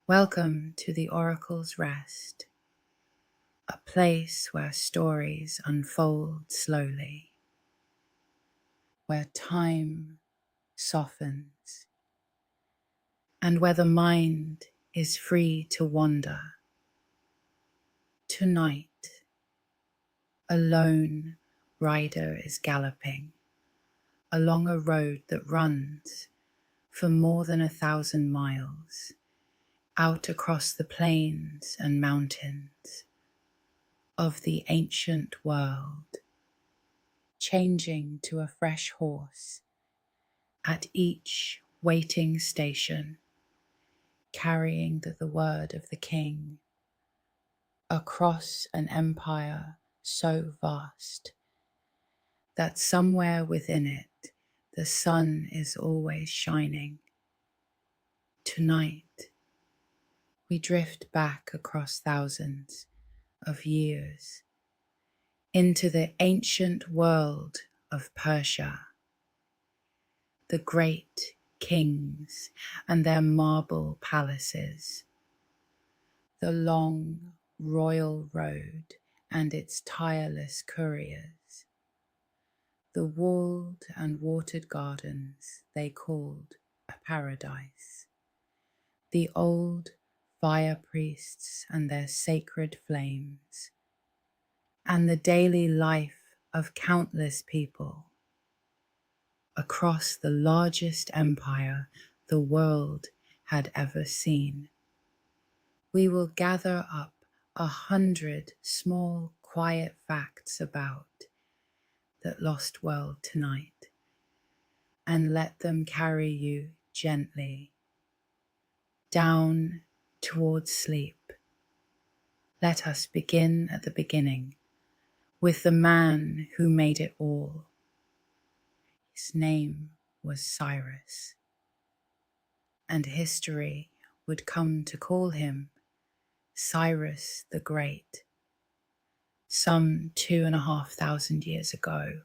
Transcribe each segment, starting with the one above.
Welcome to the Oracle's Rest, a place where stories unfold slowly, where time softens, and where the mind is free to wander. Tonight, a lone rider is galloping along a road that runs for more than 1,000 miles, out across the plains and mountains of the ancient world, changing to a fresh horse at each waiting station, carrying the word of the king across an empire so vast that somewhere within it the sun is always shining. Tonight, we drift back across thousands of years into the ancient world of Persia, the great kings and their marble palaces, the long royal road and its tireless couriers, the walled and watered gardens they called a paradise, the old fire priests and their sacred flames, and the daily life of countless people across the largest empire the world had ever seen. We will gather up 100 small, quiet facts about that lost world tonight and let them carry you gently down towards sleep. Let us begin at the beginning with the man who made it all. His name was Cyrus, and history would come to call him Cyrus the Great. Some 2,500 years ago,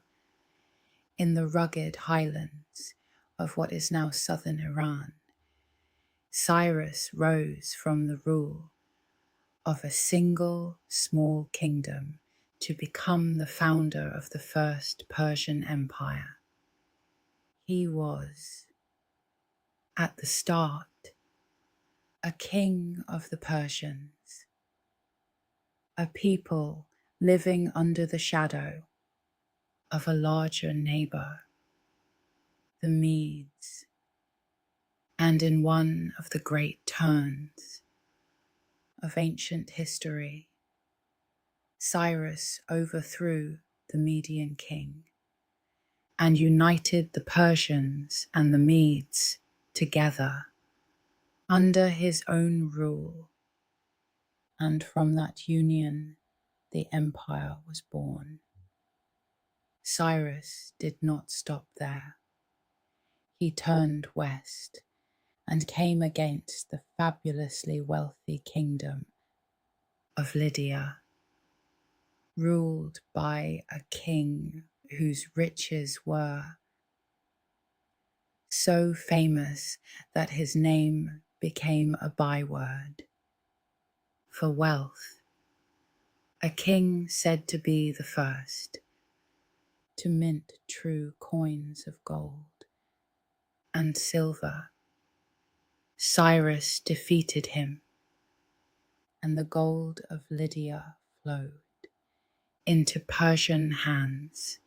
in the rugged highlands of what is now southern Iran, Cyrus rose from the rule of a single small kingdom to become the founder of the first Persian Empire. He was, at the start, a king of the Persians, a people living under the shadow of a larger neighbor, the Medes, and in one of the great turns of ancient history, Cyrus overthrew the Median king and united the Persians and the Medes together under his own rule, and from that union the empire was born. Cyrus did not stop there. He turned west and came against the fabulously wealthy kingdom of Lydia, ruled by a king whose riches were so famous that his name became a byword for wealth, a king said to be the first to mint true coins of gold and silver. Cyrus defeated him, and the gold of Lydia flowed into Persian hands.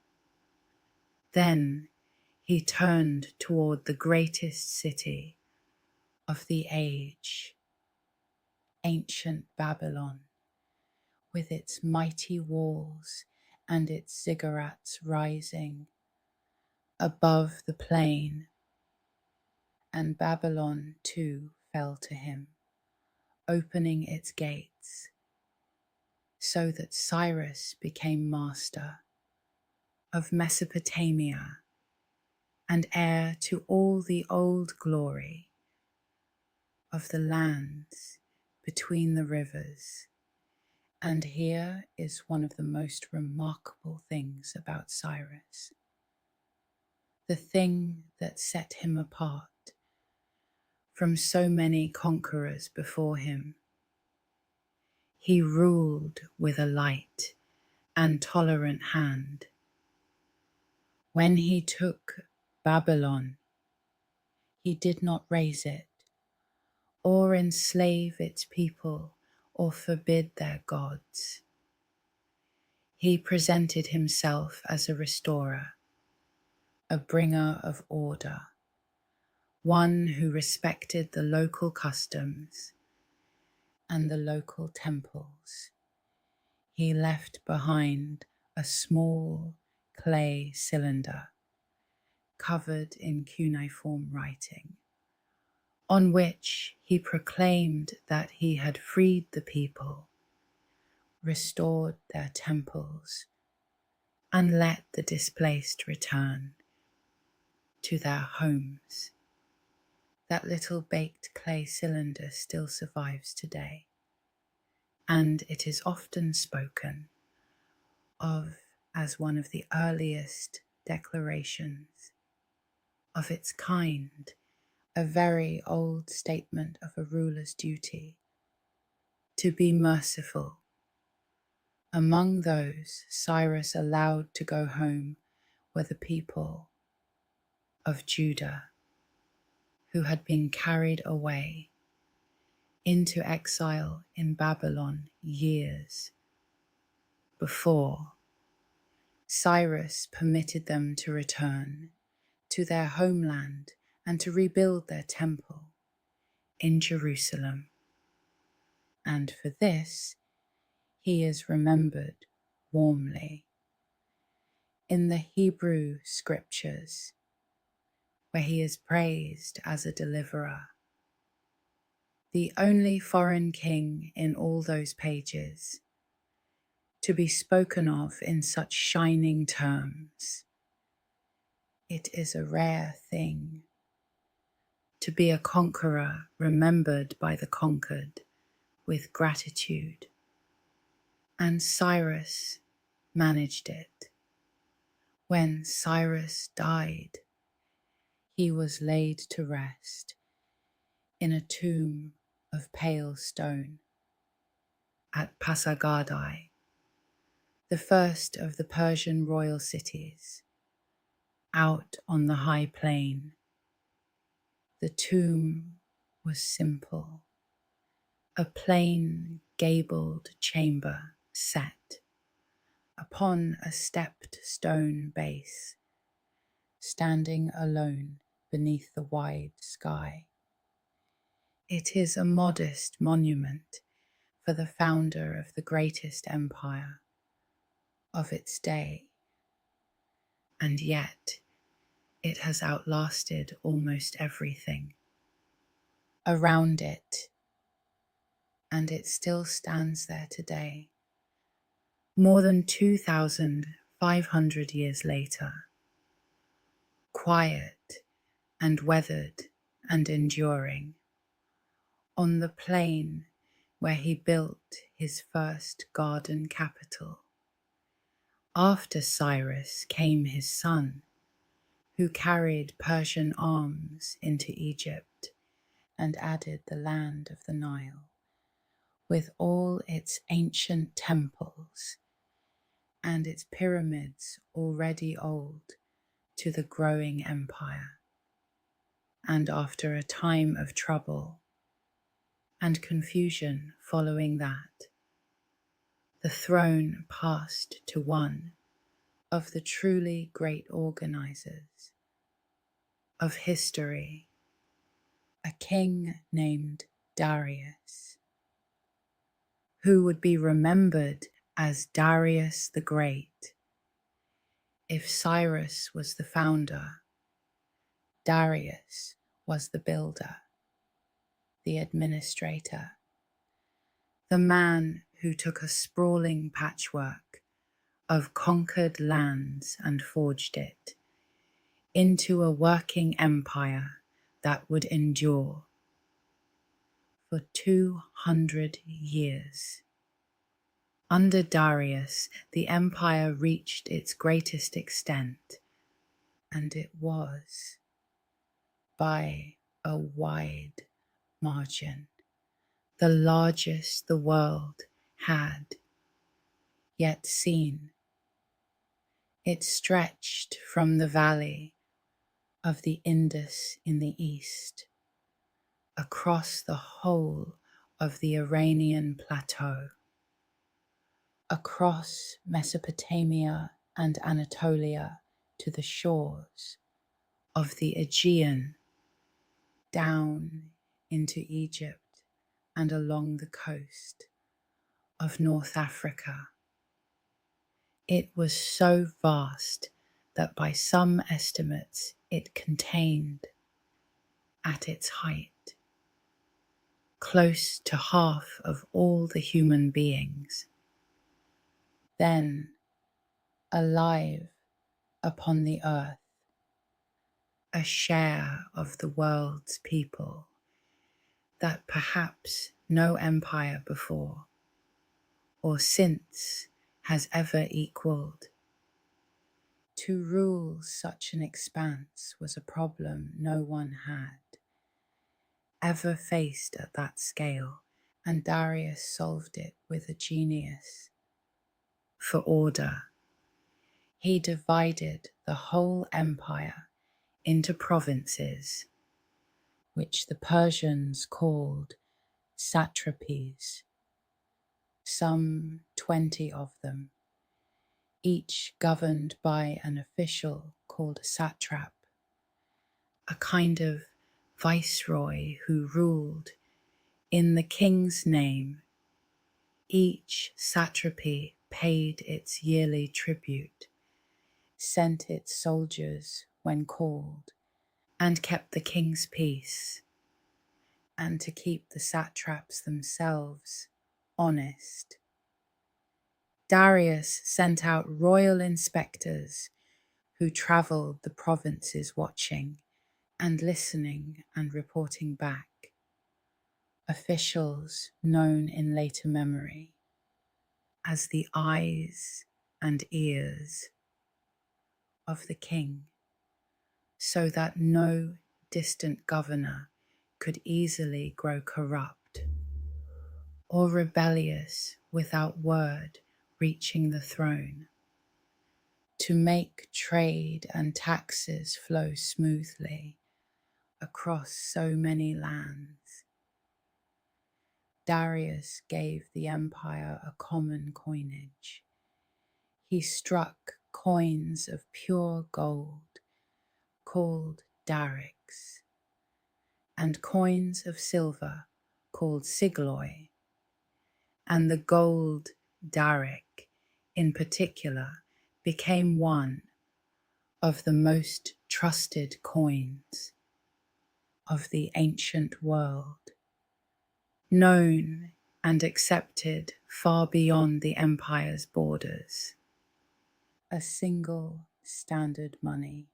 Then he turned toward the greatest city of the age, ancient Babylon, with its mighty walls and its ziggurats rising above the plain. And Babylon too fell to him, opening its gates, so that Cyrus became master of Mesopotamia and heir to all the old glory of the lands between the rivers. And here is one of the most remarkable things about Cyrus. The thing that set him apart from so many conquerors before him. He ruled with a light and tolerant hand. When he took Babylon, he did not raze it, or enslave its people, or forbid their gods. He presented himself as a restorer, a bringer of order, one who respected the local customs and the local temples. He left behind a small clay cylinder covered in cuneiform writing, on which he proclaimed that he had freed the people, restored their temples, and let the displaced return to their homes. That little baked clay cylinder still survives today, and it is often spoken of as one of the earliest declarations of its kind, a very old statement of a ruler's duty to be merciful. Among those Cyrus allowed to go home were the people of Judah, who had been carried away into exile in Babylon years before. Cyrus permitted them to return to their homeland and to rebuild their temple in Jerusalem. And for this, he is remembered warmly in the Hebrew scriptures, where he is praised as a deliverer, the only foreign king in all those pages to be spoken of in such shining terms. It is a rare thing to be a conqueror remembered by the conquered with gratitude, and Cyrus managed it. When Cyrus died, he was laid to rest in a tomb of pale stone at Pasargadae, the first of the Persian royal cities, out on the high plain. The tomb was simple, a plain gabled chamber set upon a stepped stone base, standing alone beneath the wide sky. It is a modest monument for the founder of the greatest empire of its day, and yet it has outlasted almost everything around it, and it still stands there today, more than 2,500 years later, quiet and weathered and enduring, on the plain where he built his first garden capital. After Cyrus came his son, who carried Persian arms into Egypt and added the land of the Nile, with all its ancient temples and its pyramids already old, to the growing empire. And after a time of trouble and confusion following that, the throne passed to one of the truly great organizers of history, a king named Darius, who would be remembered as Darius the Great. If Cyrus was the founder, Darius was the builder, the administrator, the man who took a sprawling patchwork of conquered lands and forged it into a working empire that would endure for 200 years. Under Darius, the empire reached its greatest extent, and it was by a wide margin, the largest the world had yet seen. It stretched from the valley of the Indus in the east, across the whole of the Iranian plateau, across Mesopotamia and Anatolia to the shores of the Aegean, down into Egypt and along the coast of North Africa. It was so vast that by some estimates it contained, at its height, close to half of all the human beings then alive upon the earth, a share of the world's people that perhaps no empire before or since has ever equalled. To rule such an expanse was a problem no one had ever faced at that scale, and Darius solved it with a genius for order. He divided the whole empire into provinces, which the Persians called satrapies, some 20 of them, each governed by an official called a satrap, a kind of viceroy who ruled in the king's name. Each satrapy paid its yearly tribute, sent its soldiers when called, and kept the king's peace, and to keep the satraps themselves honest. Darius sent out royal inspectors who travelled the provinces watching and listening and reporting back, officials known in later memory as the eyes and ears of the king, so that no distant governor could easily grow corrupt or rebellious without word reaching the throne, to make trade and taxes flow smoothly across so many lands. Darius gave the empire a common coinage. He struck coins of pure gold called darics, and coins of silver called sigloi, and the gold daric in particular became one of the most trusted coins of the ancient world, known and accepted far beyond the empire's borders. A single standard money,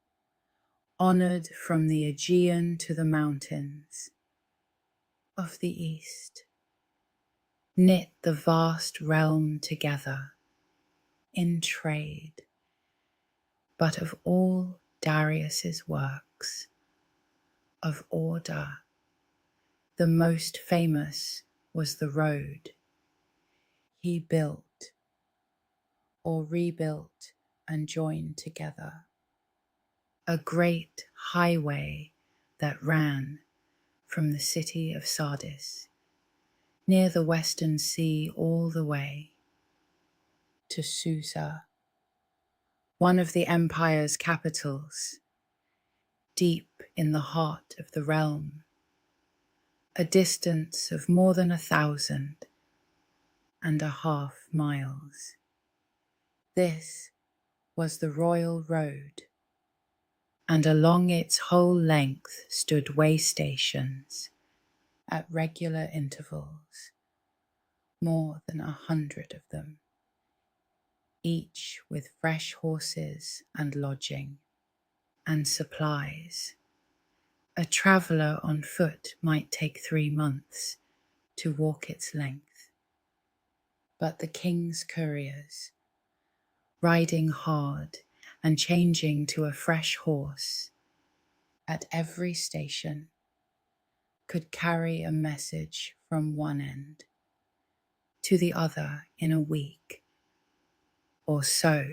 honoured from the Aegean to the mountains of the east, knit the vast realm together in trade. But of all Darius's works of order, the most famous was the road he built or rebuilt and joined together, a great highway that ran from the city of Sardis near the Western Sea all the way to Susa, one of the empire's capitals, deep in the heart of the realm, a distance of more than 1,500 miles. This was the royal road, and along its whole length stood waystations at regular intervals, more than 100 of them, each with fresh horses and lodging and supplies. A traveller on foot might take 3 months to walk its length, but the king's couriers, riding hard and changing to a fresh horse at every station, could carry a message from one end to the other in a week or so,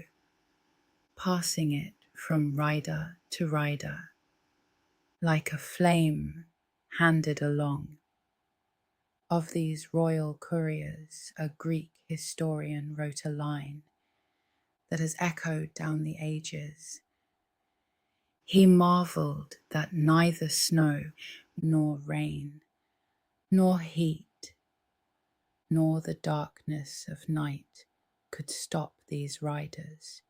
passing it from rider to rider, like a flame handed along. Of these royal couriers, a Greek historian wrote a line that has echoed down the ages. He marveled that neither snow nor rain, nor heat, nor the darkness of night could stop these riders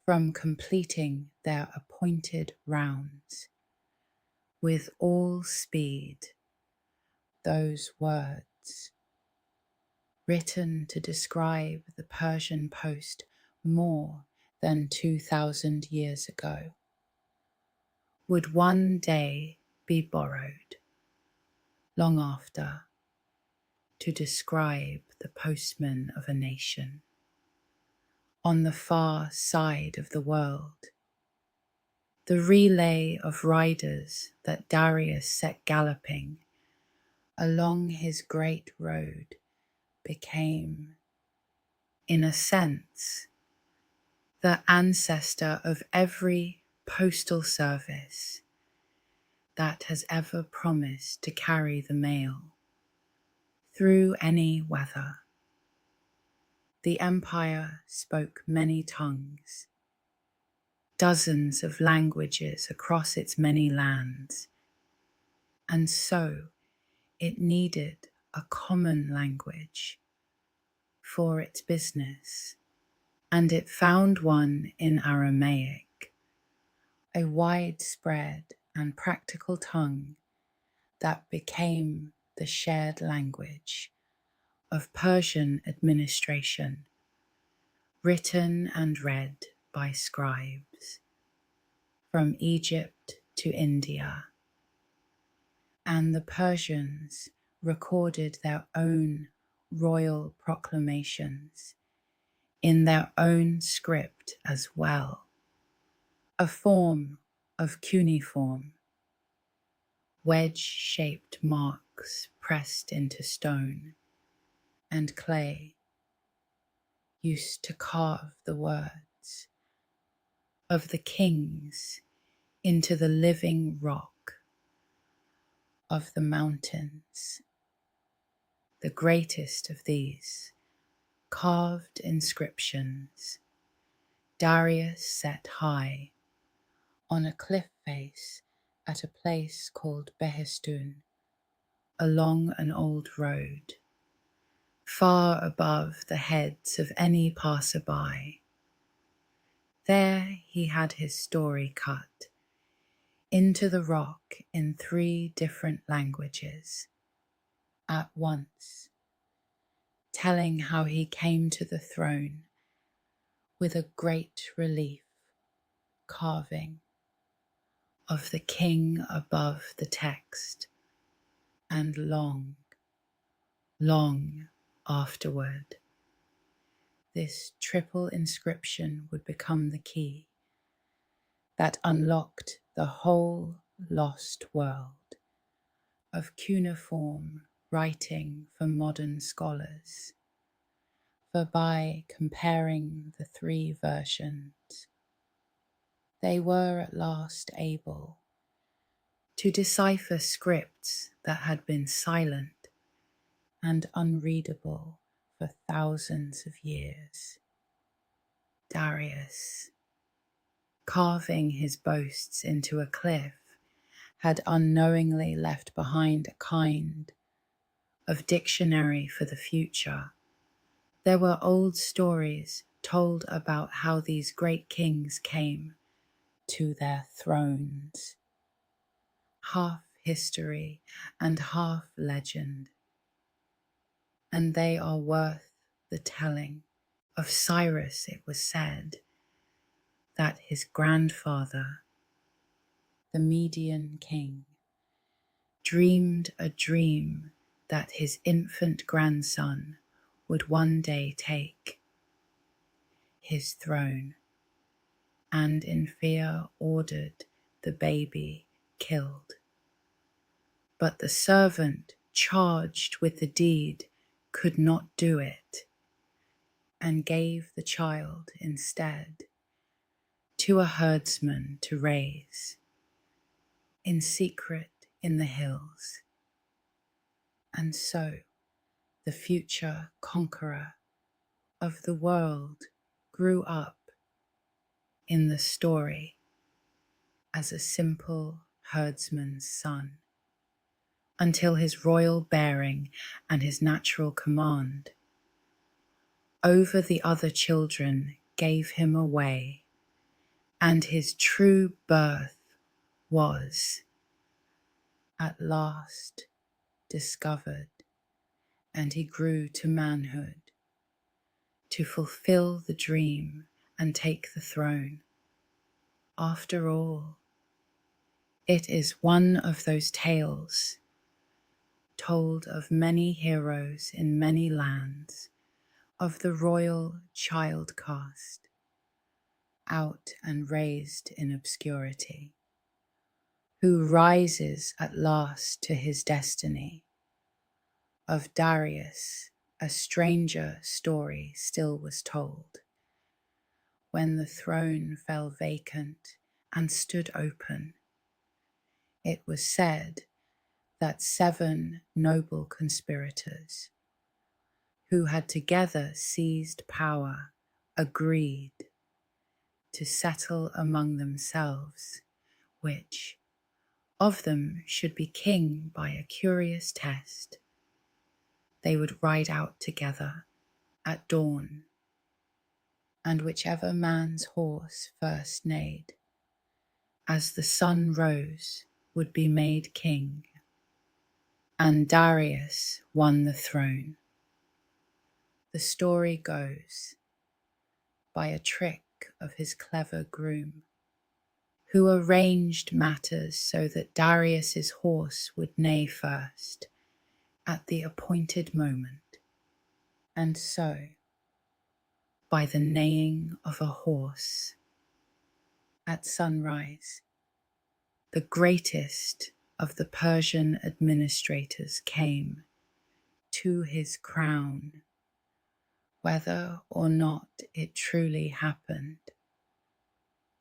from completing their appointed rounds. With all speed, those words, written to describe the Persian post more than 2,000 years ago, would one day be borrowed, long after, to describe the postman of a nation on the far side of the world. The relay of riders that Darius set galloping along his great road became, in a sense, the ancestor of every postal service that has ever promised to carry the mail through any weather. The empire spoke many tongues, dozens of languages across its many lands, and so it needed a common language for its business, and it found one in Aramaic, a widespread and practical tongue that became the shared language of Persian administration, written and read by scribes from Egypt to India. And the Persians recorded their own royal proclamations in their own script as well, a form of cuneiform, wedge-shaped marks pressed into stone and clay, used to carve the words of the kings into the living rock of the mountains. The greatest of these carved inscriptions Darius set high on a cliff face at a place called Behistun, along an old road, far above the heads of any passer-by. There he had his story cut into the rock in 3 different languages at once, telling how he came to the throne with a great relief carving of the king above the text, and long, long afterward, this triple inscription would become the key that unlocked the whole lost world of cuneiform writing for modern scholars. For by comparing the 3 versions, they were at last able to decipher scripts that had been silent and unreadable for thousands of years. Darius, carving his boasts into a cliff, had unknowingly left behind a kind of dictionary for the future. There were old stories told about how these great kings came to their thrones, half history and half legend, and they are worth the telling. Of Cyrus it was said that his grandfather, the Median king, dreamed a dream that his infant grandson would one day take his throne, and in fear ordered the baby killed. But the servant charged with the deed could not do it, and gave the child instead to a herdsman to raise in secret in the hills. And so the future conqueror of the world grew up in the story as a simple herdsman's son, until his royal bearing and his natural command over the other children gave him away, and his true birth was at last discovered, and he grew to manhood to fulfill the dream and take the throne. After all, it is one of those tales told of many heroes in many lands, of the royal child cast, out and raised in obscurity, who rises at last to his destiny. Of Darius, a stranger story still was told, when the throne fell vacant and stood open. It was said that 7 noble conspirators, who had together seized power, agreed to settle among themselves which of them should be king by a curious test. They would ride out together at dawn, and whichever man's horse first neighed, as the sun rose, would be made king. And Darius won the throne. The story goes, by a trick of his clever groom, who arranged matters so that Darius's horse would neigh first at the appointed moment. And so, by the neighing of a horse, at sunrise, the greatest of the Persian administrators came to his crown, whether or not it truly happened.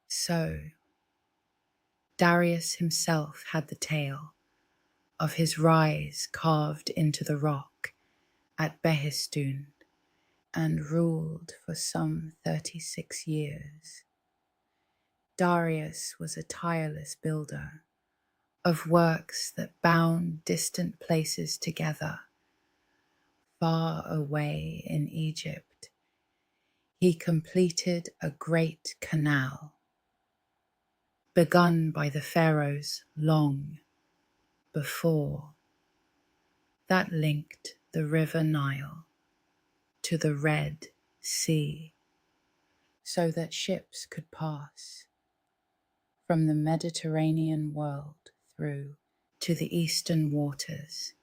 So, Darius himself had the tale of his rise carved into the rock at Behistun, and ruled for some 36 years. Darius was a tireless builder of works that bound distant places together. Far away in Egypt, he completed a great canal, begun by the pharaohs long before, that linked the river Nile to the Red Sea, so that ships could pass from the Mediterranean world through to the eastern waters,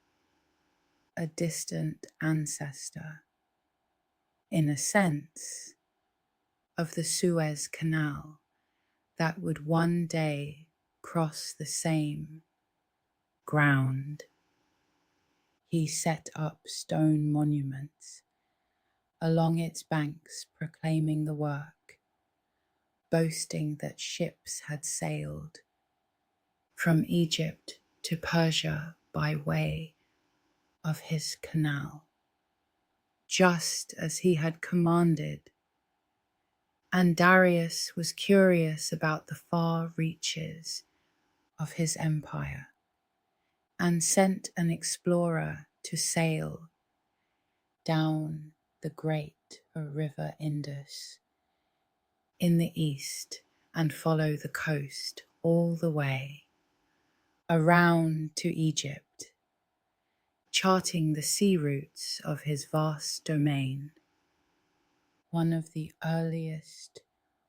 a distant ancestor, in a sense, of the Suez Canal that would one day cross the same ground. He set up stone monuments along its banks, proclaiming the work, boasting that ships had sailed from Egypt to Persia by way of his canal, just as he had commanded. And Darius was curious about the far reaches of his empire, and sent an explorer to sail down the great river Indus in the east and follow the coast all the way around to Egypt, charting the sea routes of his vast domain. One of the earliest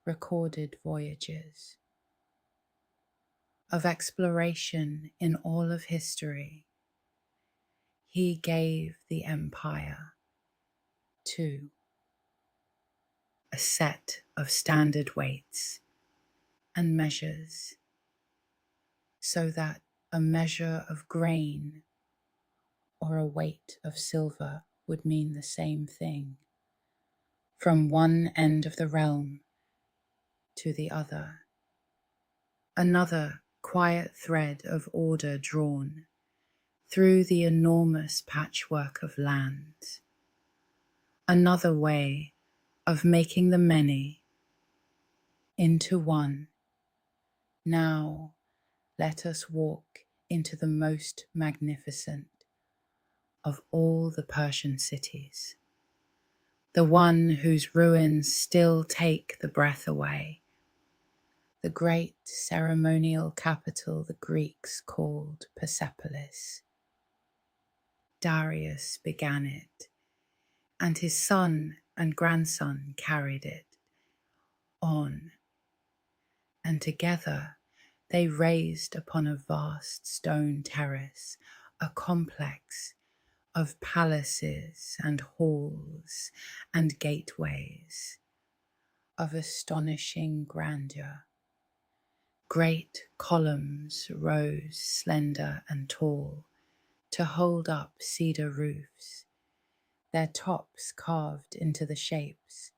recorded voyages of exploration in all of history, he gave the empire to a set of standard weights and measures, so that a measure of grain or a weight of silver would mean the same thing, from one end of the realm to the other. Another quiet thread of order drawn through the enormous patchwork of lands. Another way of making the many into one. Now let us walk into the most magnificent of all the Persian cities, the one whose ruins still take the breath away, the great ceremonial capital the Greeks called Persepolis. Darius began it, and his son and grandson carried it on, and together they raised upon a vast stone terrace a complex of palaces and halls and gateways of astonishing grandeur. Great columns rose slender and tall to hold up cedar roofs, their tops carved into the shapes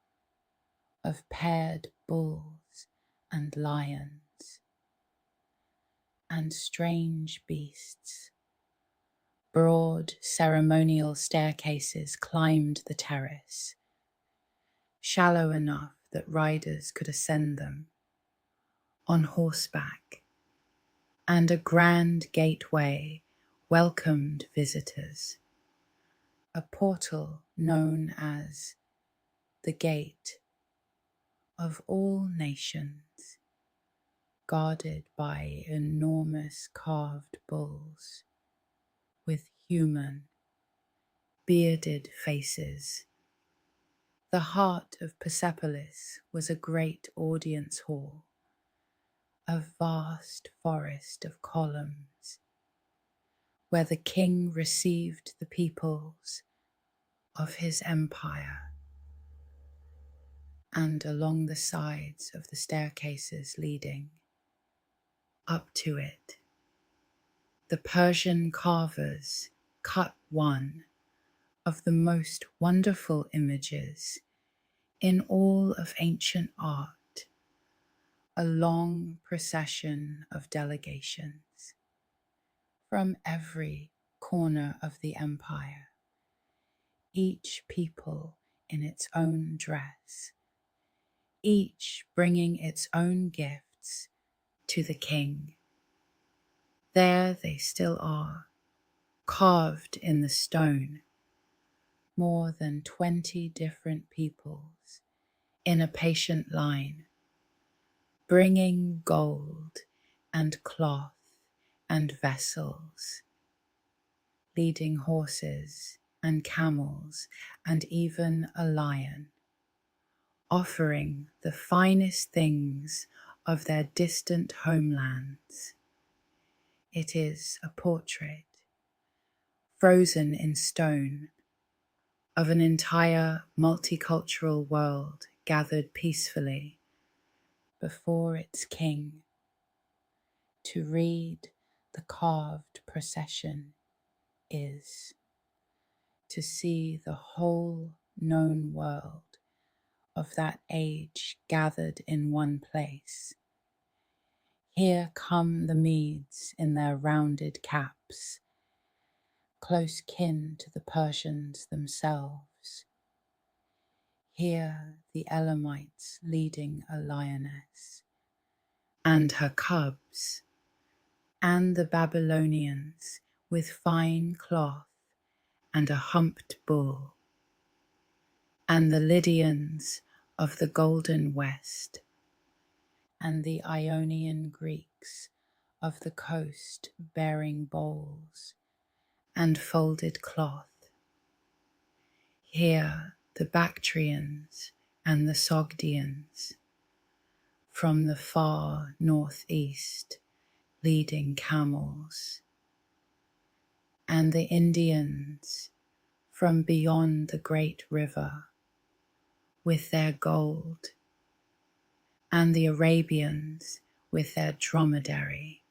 of paired bulls and lions and strange beasts. Broad ceremonial staircases climbed the terrace, shallow enough that riders could ascend them on horseback, and a grand gateway welcomed visitors, a portal known as the Gate of all nations, guarded by enormous carved bulls with human, bearded faces. The heart of Persepolis was a great audience hall, a vast forest of columns, where the king received the peoples of his empire. And along the sides of the staircases leading up to it, the Persian carvers cut one of the most wonderful images in all of ancient art, a long procession of delegations from every corner of the empire, each people in its own dress, each bringing its own gifts to the king. There they still are, carved in the stone, more than 20 different peoples in a patient line, bringing gold and cloth and vessels, leading horses and camels and even a lion, offering the finest things of their distant homelands. It is a portrait, frozen in stone, of an entire multicultural world gathered peacefully before its king to read the carved procession is to see the whole known world of that age gathered in one place. Here come the Medes in their rounded caps, close kin to the Persians themselves. Here the Elamites leading a lioness and her cubs, and the Babylonians with fine cloth and a humped bull, and the Lydians of the Golden West, and the Ionian Greeks of the coast bearing bowls and folded cloth. Here the Bactrians and the Sogdians from the far northeast leading camels, and the Indians from beyond the great river with their gold, and the Arabians with their dromedary,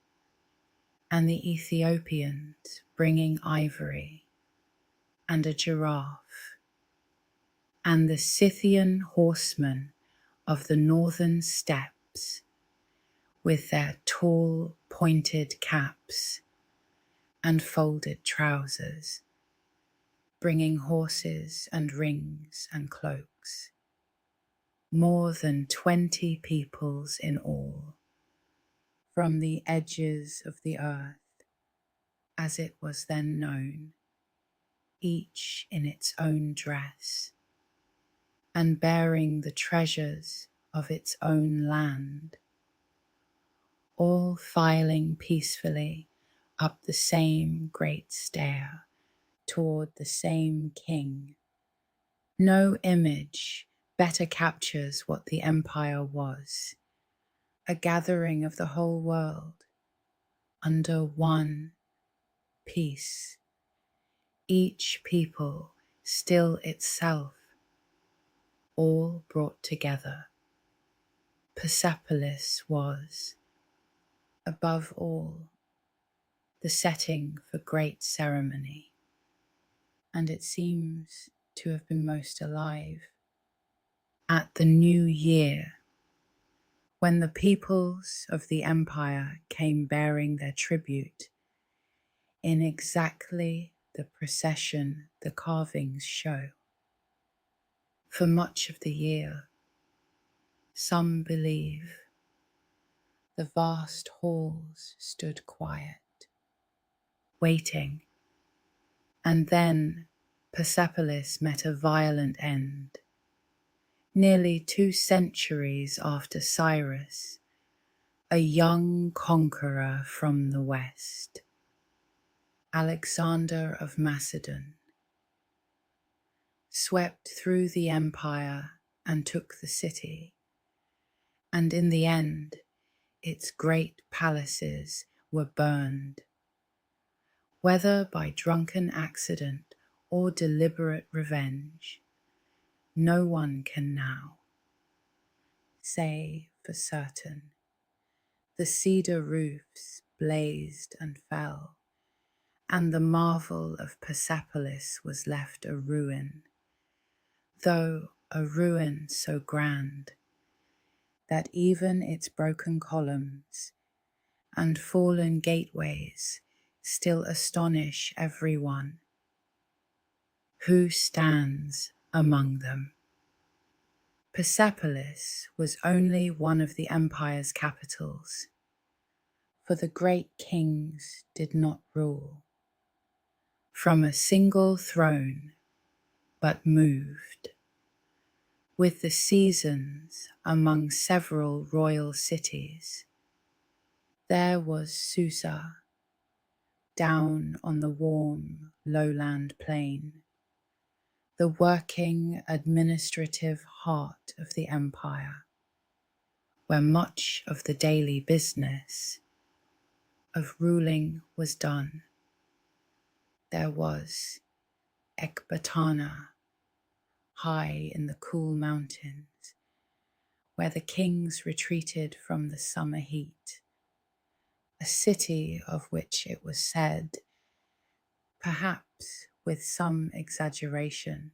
and the Ethiopians bringing ivory and a giraffe, and the Scythian horsemen of the northern steppes with their tall pointed caps and folded trousers, bringing horses and rings and cloaks, more than 20 peoples in all, from the edges of the earth, as it was then known, each in its own dress, and bearing the treasures of its own land, all filing peacefully up the same great stair toward the same king. No image better captures what the empire was, a gathering of the whole world under one peace, each people still itself, all brought together. Persepolis was, above all, the setting for great ceremony, and it seems to have been most alive at the new year, when the peoples of the empire came bearing their tribute in exactly the procession the carvings show. For much of the year, some believe, the vast halls stood quiet, waiting, and then Persepolis met a violent end. Nearly 2 centuries after Cyrus, a young conqueror from the west, Alexander of Macedon, swept through the empire and took the city, and in the end, its great palaces were burned. Whether by drunken accident or deliberate revenge, no one can now say for certain. The cedar roofs blazed and fell, and the marvel of Persepolis was left a ruin, though a ruin so grand that even its broken columns and fallen gateways still astonish everyone who stands among them. Persepolis was only one of the empire's capitals, for the great kings did not rule from a single throne, but moved with the seasons among several royal cities. There was Susa, down on the warm lowland plain, the working administrative heart of the empire, where much of the daily business of ruling was done. There was Ecbatana, high in the cool mountains, where the kings retreated from the summer heat, a city of which it was said, perhaps with some exaggeration,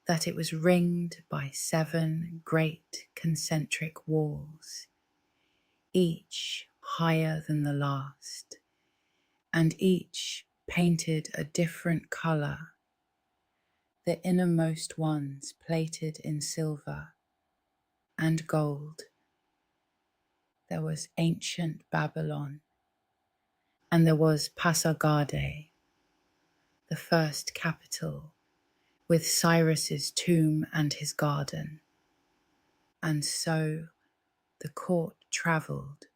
that it was ringed by 7 great concentric walls, each higher than the last, and each painted a different colour, the innermost ones plated in silver and gold. There was ancient Babylon, and there was Pasargadae, the first capital, with Cyrus's tomb and his garden. And so the court travelled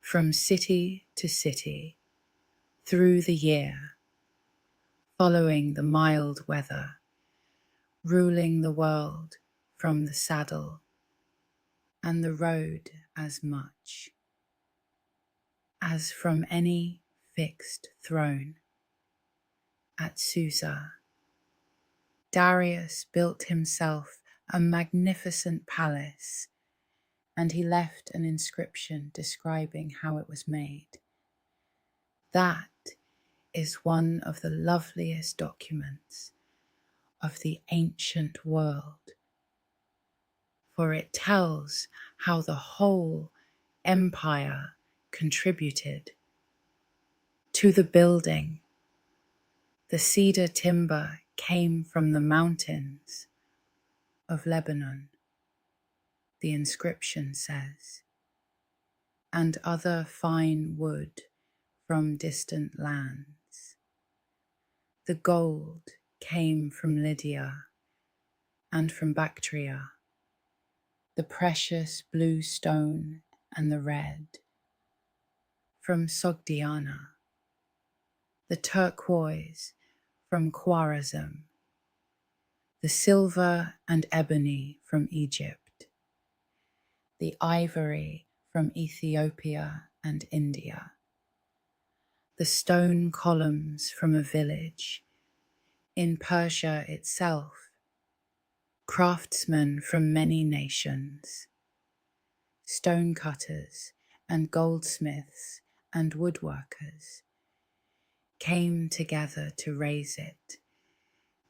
from city to city through the year, following the mild weather, ruling the world from the saddle and the road as much as from any fixed throne. At Susa, Darius built himself a magnificent palace, and he left an inscription describing how it was made. That is one of the loveliest documents of the ancient world, for it tells how the whole empire contributed to the building. The cedar timber came from the mountains of Lebanon, the inscription says, and other fine wood from distant lands. The gold came from Lydia and from Bactria, the precious blue stone and the red from Sogdiana, the turquoise from Khwarezm, the silver and ebony from Egypt, the ivory from Ethiopia and India, the stone columns from a village in Persia itself, craftsmen from many nations, stonecutters and goldsmiths and woodworkers came together to raise it.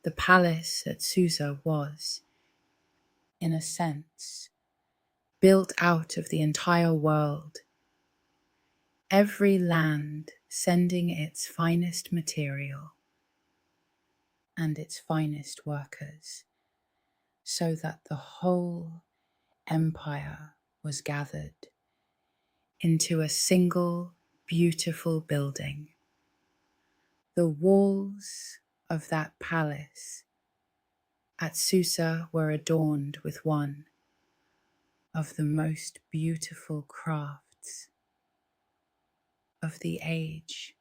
The palace at Susa was, in a sense, built out of the entire world, every land sending its finest material and its finest workers, so that the whole empire was gathered into a single beautiful building. The walls of that palace at Susa were adorned with one of the most beautiful crafts of the age.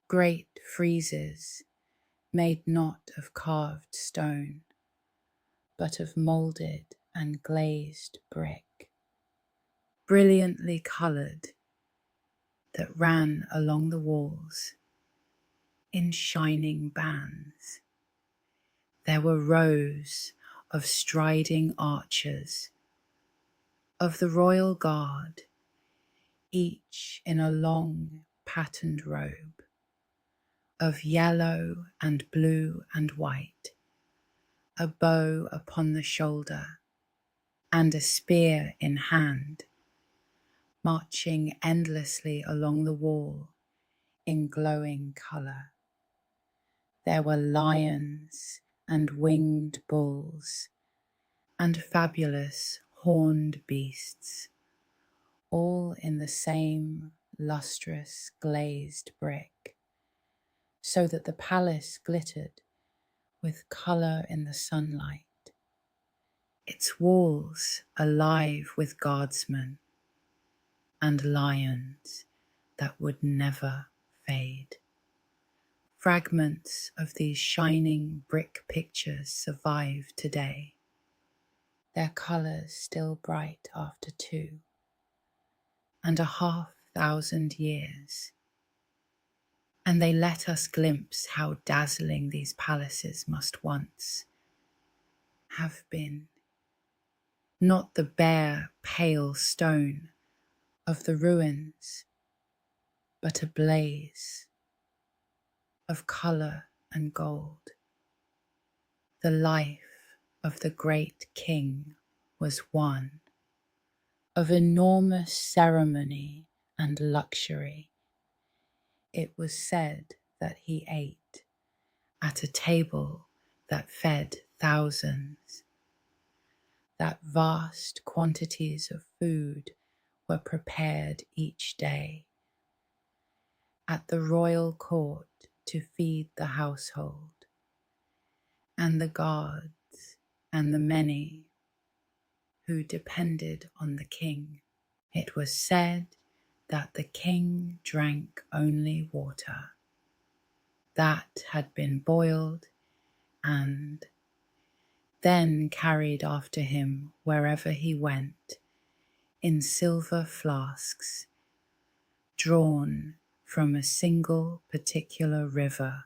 Great friezes made not of carved stone, but of moulded and glazed brick, brilliantly coloured, that ran along the walls in shining bands. There were rows of striding archers of the royal guard, each in a long patterned robe of yellow and blue and white, a bow upon the shoulder and a spear in hand, marching endlessly along the wall in glowing colour. There were lions and winged bulls and fabulous horned beasts, all in the same lustrous glazed brick, so that the palace glittered with colour in the sunlight, its walls alive with guardsmen and lions that would never fade. Fragments of these shining brick pictures survive today, their colours still bright after 2,500 years, and they let us glimpse how dazzling these palaces must once have been. Not the bare, pale stone of the ruins, but a blaze of colour and gold. The life of the great king was one of enormous ceremony and luxury. It was said that he ate at a table that fed thousands, that vast quantities of food were prepared each day at the royal court to feed the household and the guards and the many who depended on the king. It was said that the king drank only water that had been boiled and then carried after him wherever he went in silver flasks drawn from a single particular river,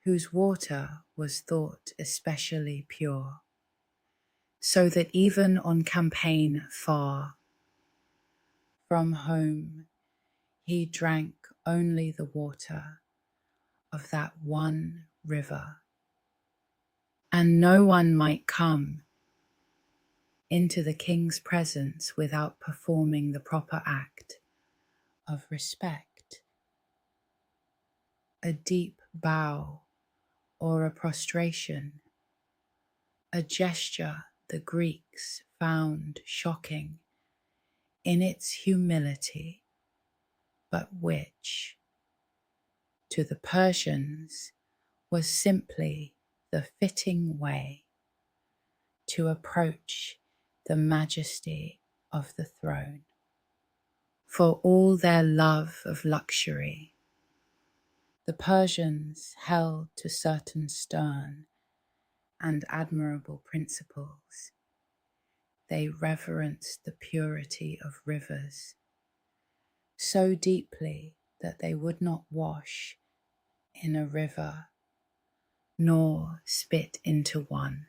whose water was thought especially pure, so that even on campaign far from home he drank only the water of that one river, and no one might come into the king's presence without performing the proper act of respect, a deep bow or a prostration, a gesture the Greeks found shocking in its humility, but which, to the Persians, was simply the fitting way to approach the majesty of the throne. For all their love of luxury, the Persians held to certain stern and admirable principles. They reverenced the purity of rivers so deeply that they would not wash in a river, nor spit into one,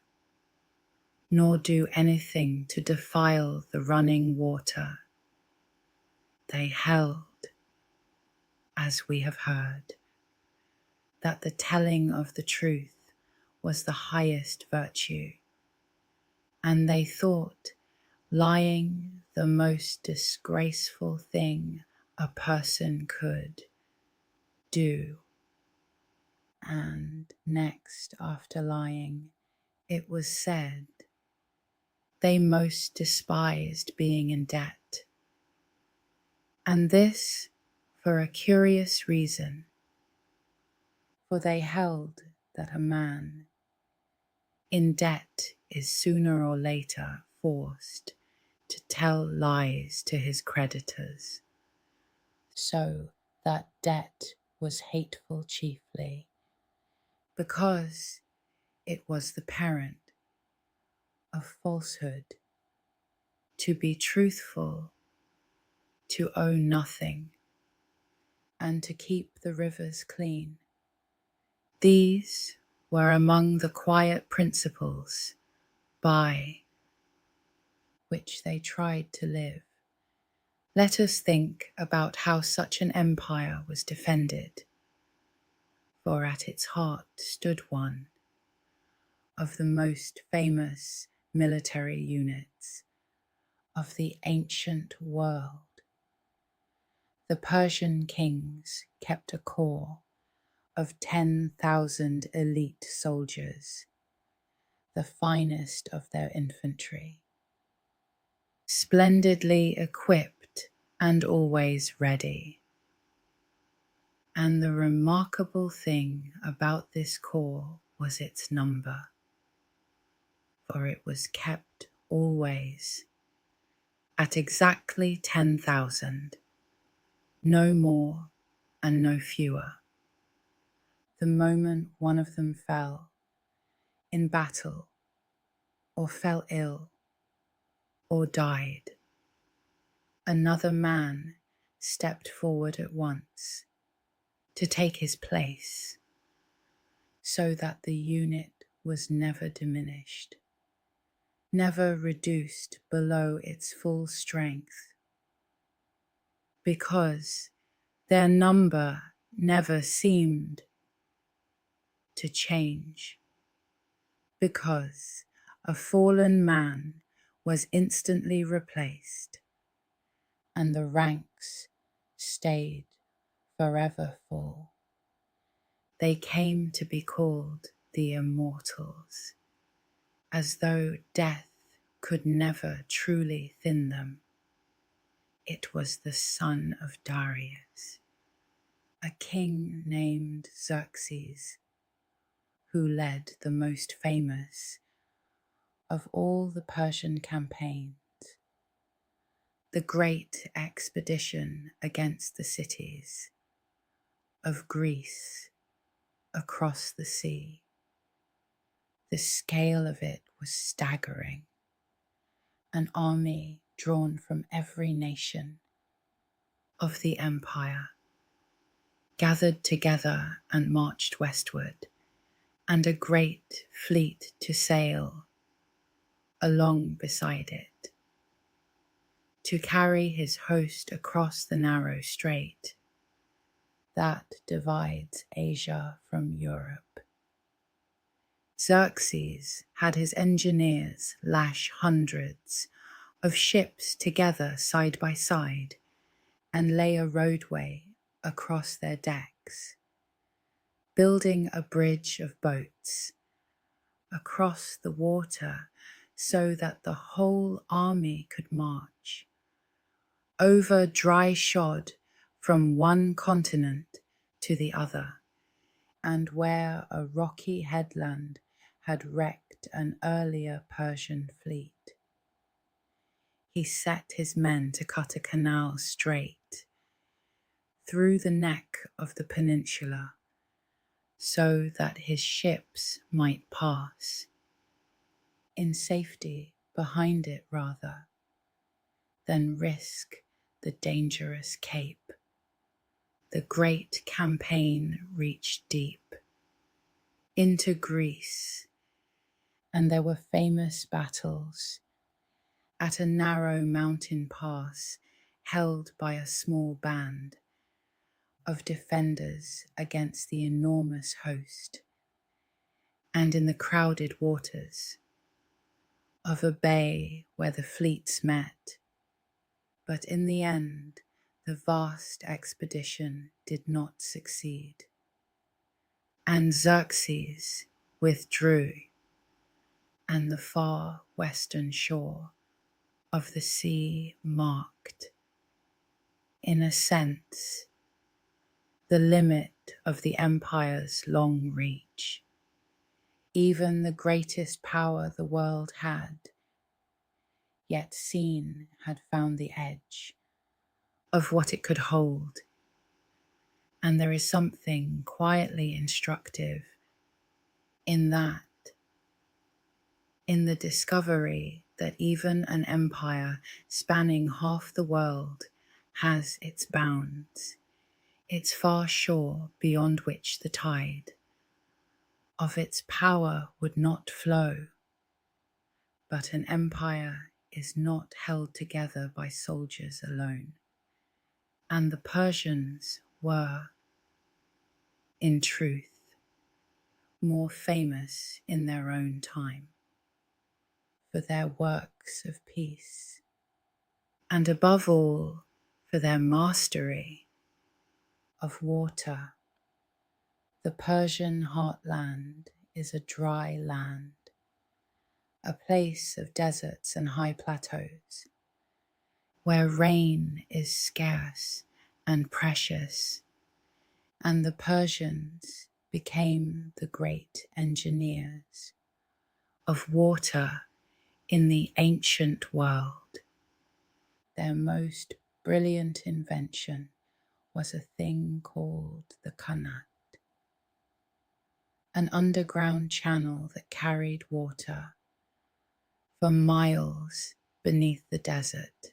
nor do anything to defile the running water. They held, as we have heard, that the telling of the truth was the highest virtue, and they thought lying the most disgraceful thing a person could do. And next, after lying, it was said they most despised being in debt, and this for a curious reason, for they held that a man in debt is sooner or later forced to tell lies to his creditors, so that debt was hateful chiefly because it was the parent of falsehood. To be truthful, to owe nothing, and to keep the rivers clean. These were among the quiet principles by which they tried to live. Let us think about how such an empire was defended, for at its heart stood one of the most famous military units of the ancient world. The Persian kings kept a corps of 10,000 elite soldiers, the finest of their infantry, splendidly equipped and always ready. And the remarkable thing about this corps was its number, for it was kept always at exactly 10,000, no more and no fewer. The moment one of them fell in battle, or fell ill, or died, another man stepped forward at once to take his place, so that the unit was never diminished, never reduced below its full strength, because their number never seemed to change, because a fallen man was instantly replaced, and the ranks stayed forever full. They came to be called the Immortals, as though death could never truly thin them. It was the son of Darius, a king named Xerxes, who led the most famous of all the Persian campaigns, the great expedition against the cities of Greece across the sea. The scale of it was staggering. An army drawn from every nation of the empire gathered together and marched westward, and a great fleet to sail along beside it, to carry his host across the narrow strait. that divides Asia from Europe. Xerxes had his engineers lash hundreds of ships together side by side and lay a roadway across their decks, building a bridge of boats across the water so that the whole army could march over dry shod from one continent to the other, and where a rocky headland had wrecked an earlier Persian fleet. He set his men to cut a canal straight through the neck of the peninsula so that his ships might pass in safety behind it rather than risk the dangerous cape. The great campaign reached deep into Greece, and there were famous battles at a narrow mountain pass held by a small band of defenders against the enormous host, and in the crowded waters of a bay where the fleets met. But in the end, the vast expedition did not succeed, and Xerxes withdrew, and the far western shore of the sea marked, in a sense, the limit of the empire's long reach. Even the greatest power the world had yet seen had found the edge of what it could hold. And there is something quietly instructive in that, in the discovery that even an empire spanning half the world has its bounds, its far shore beyond which the tide of its power would not flow. But an empire is not held together by soldiers alone, and the Persians were, in truth, more famous in their own time for their works of peace, and above all for their mastery of water. The Persian heartland is a dry land, a place of deserts and high plateaus, where rain is scarce and precious, and the Persians became the great engineers of water in the ancient world. Their most brilliant invention was a thing called the qanat, an underground channel that carried water for miles beneath the desert.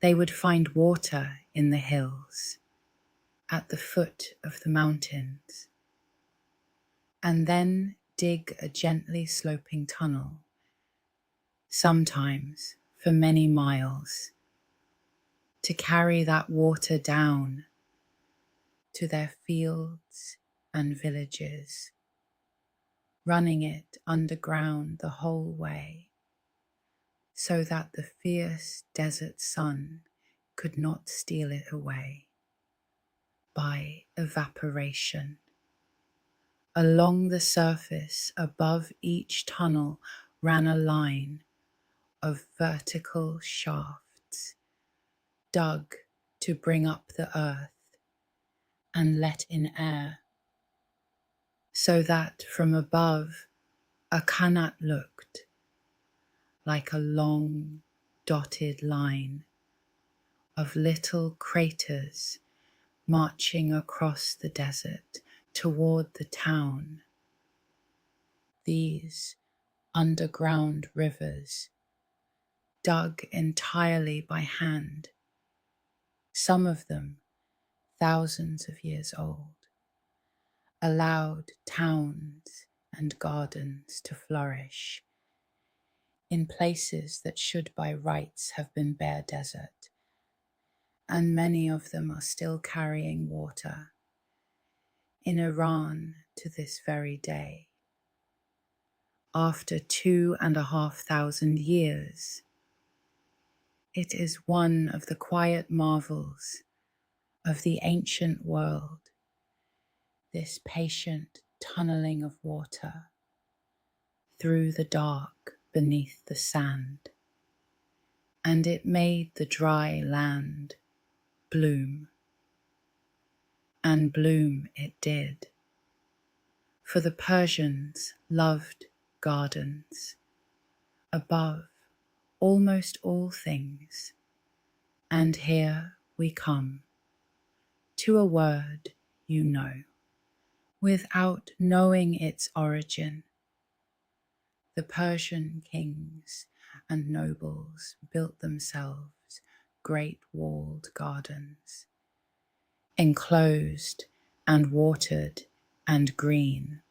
They would find water in the hills, at the foot of the mountains, and then dig a gently sloping tunnel, sometimes for many miles, to carry that water down to their fields and villages, running it underground the whole way, so that the fierce desert sun could not steal it away by evaporation. Along the surface above each tunnel ran a line of vertical shafts, dug to bring up the earth and let in air, so that from above a qanat looked like a long dotted line of little craters marching across the desert toward the town. These underground rivers, dug entirely by hand, some of them thousands of years old, allowed towns and gardens to flourish in places that should by rights have been bare desert, and many of them are still carrying water in Iran to this very day. After 2,500 years, it is one of the quiet marvels of the ancient world, this patient tunneling of water through the dark beneath the sand, and it made the dry land bloom. And bloom it did, for the Persians loved gardens above almost all things. And here we come to a word you know, without knowing its origin. The Persian kings and nobles built themselves great walled gardens, enclosed and watered and green,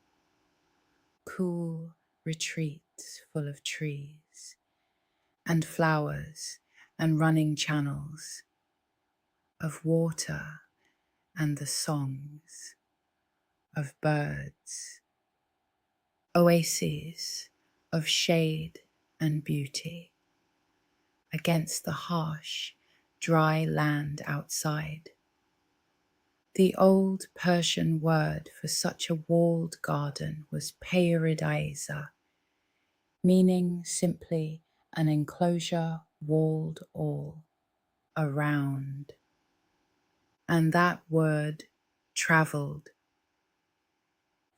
cool retreats full of trees and flowers and running channels of water and the songs of birds, oases of shade and beauty against the harsh, dry land outside. The old Persian word for such a walled garden was peyridaisa, meaning simply an enclosure walled all around. And that word travelled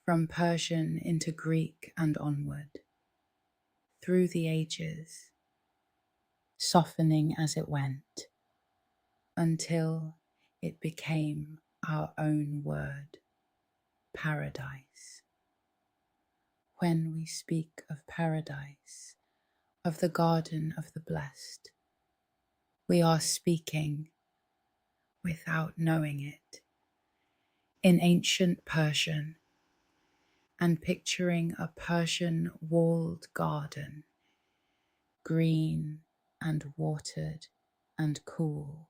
from Persian into Greek and onward, through the ages, softening as it went, until it became our own word, paradise. When we speak of paradise, of the garden of the blessed, we are speaking, without knowing it, in ancient Persian, and picturing a Persian walled garden, green and watered and cool.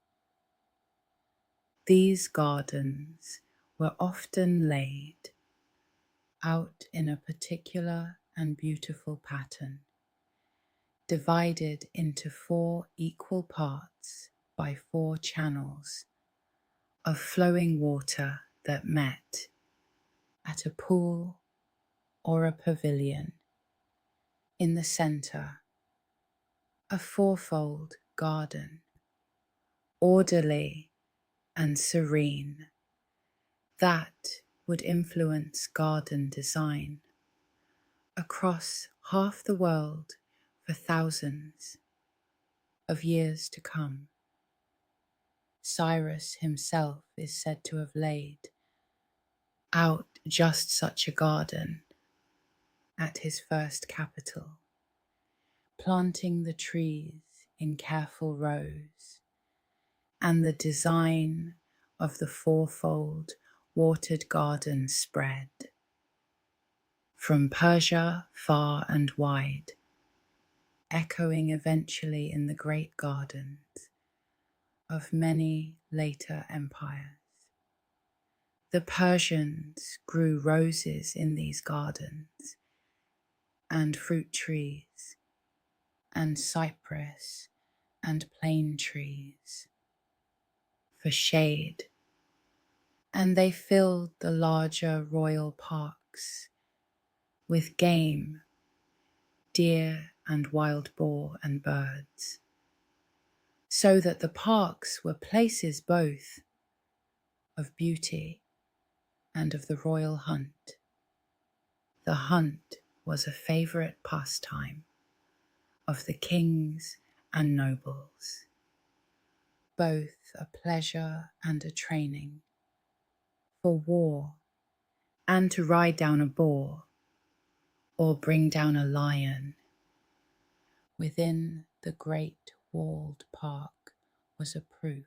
These gardens were often laid out in a particular and beautiful pattern, divided into 4 equal parts by 4 channels of flowing water that met at a pool or a pavilion. In the center, a 4-fold garden, orderly and serene, that would influence garden design across half the world for thousands of years to come. Cyrus himself is said to have laid out just such a garden at his first capital, planting the trees in careful rows, and the design of the 4-fold watered garden spread from Persia far and wide, echoing eventually in the great gardens of many later empires. The Persians grew roses in these gardens, and fruit trees, and cypress and plane trees for shade, and they filled the larger royal parks with game, deer and wild boar and birds, so that the parks were places both of beauty and of the royal hunt. The hunt was a favourite pastime of the kings and nobles, both a pleasure and a training for war, and to ride down a boar or bring down a lion. Within the great walled park was a proof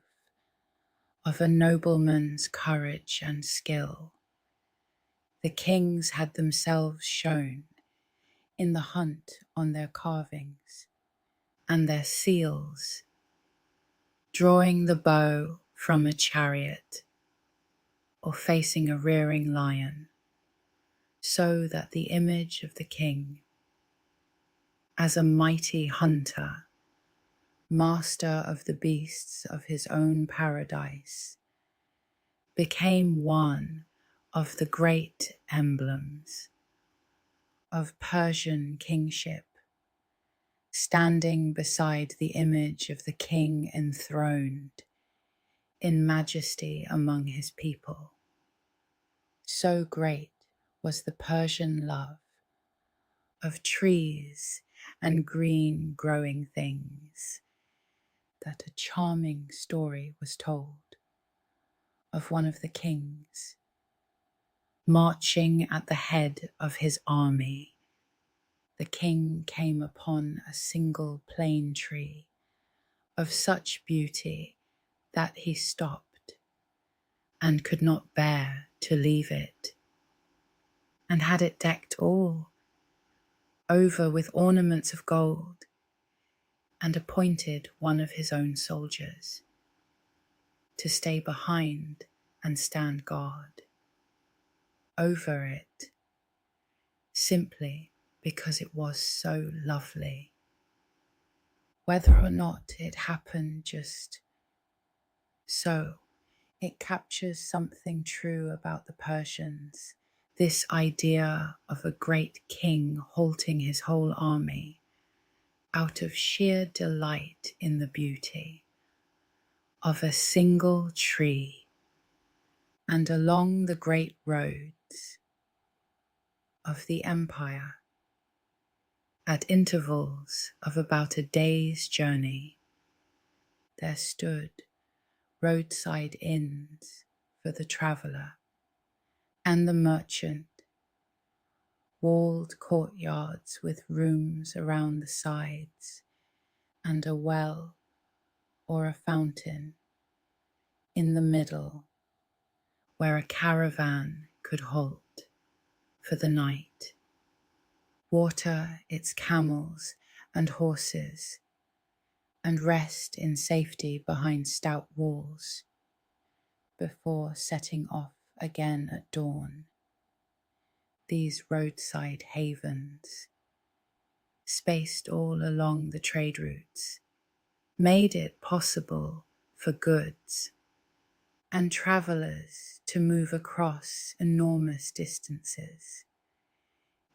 of a nobleman's courage and skill. The kings had themselves shown in the hunt on their carvings and their seals, drawing the bow from a chariot or facing a rearing lion, so that the image of the king, as a mighty hunter, master of the beasts of his own paradise, became one of the great emblems of Persian kingship, standing beside the image of the king enthroned in majesty among his people. So great was the Persian love of trees and green growing things that a charming story was told of one of the kings marching at the head of his army. The king came upon a single plane tree of such beauty that he stopped and could not bear to leave it, and had it decked all over with ornaments of gold, and appointed one of his own soldiers to stay behind and stand guard over it, simply because it was so lovely. Whether or not it happened just so, it captures something true about the Persians, this idea of a great king halting his whole army out of sheer delight in the beauty of a single tree, and along the great roads of the empire, at intervals of about a day's journey, there stood roadside inns for the traveller and the merchant, walled courtyards with rooms around the sides, and a well or a fountain in the middle where a caravan could halt for the night, water its camels and horses, and rest in safety behind stout walls before setting off again at dawn. These roadside havens, spaced all along the trade routes, made it possible for goods and travellers to move across enormous distances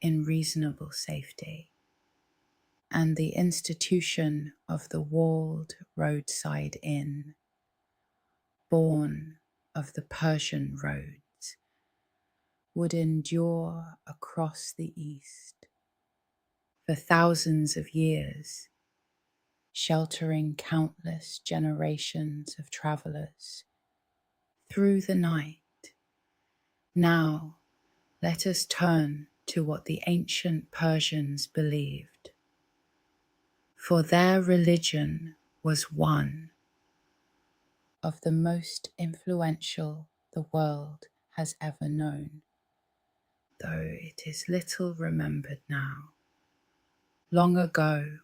in reasonable safety, and the institution of the walled roadside inn, born of the Persian roads, would endure across the East for thousands of years, sheltering countless generations of travellers through the night. Now, let us turn to what the ancient Persians believed, for their religion was one of the most influential the world has ever known, though it is little remembered now. Long ago,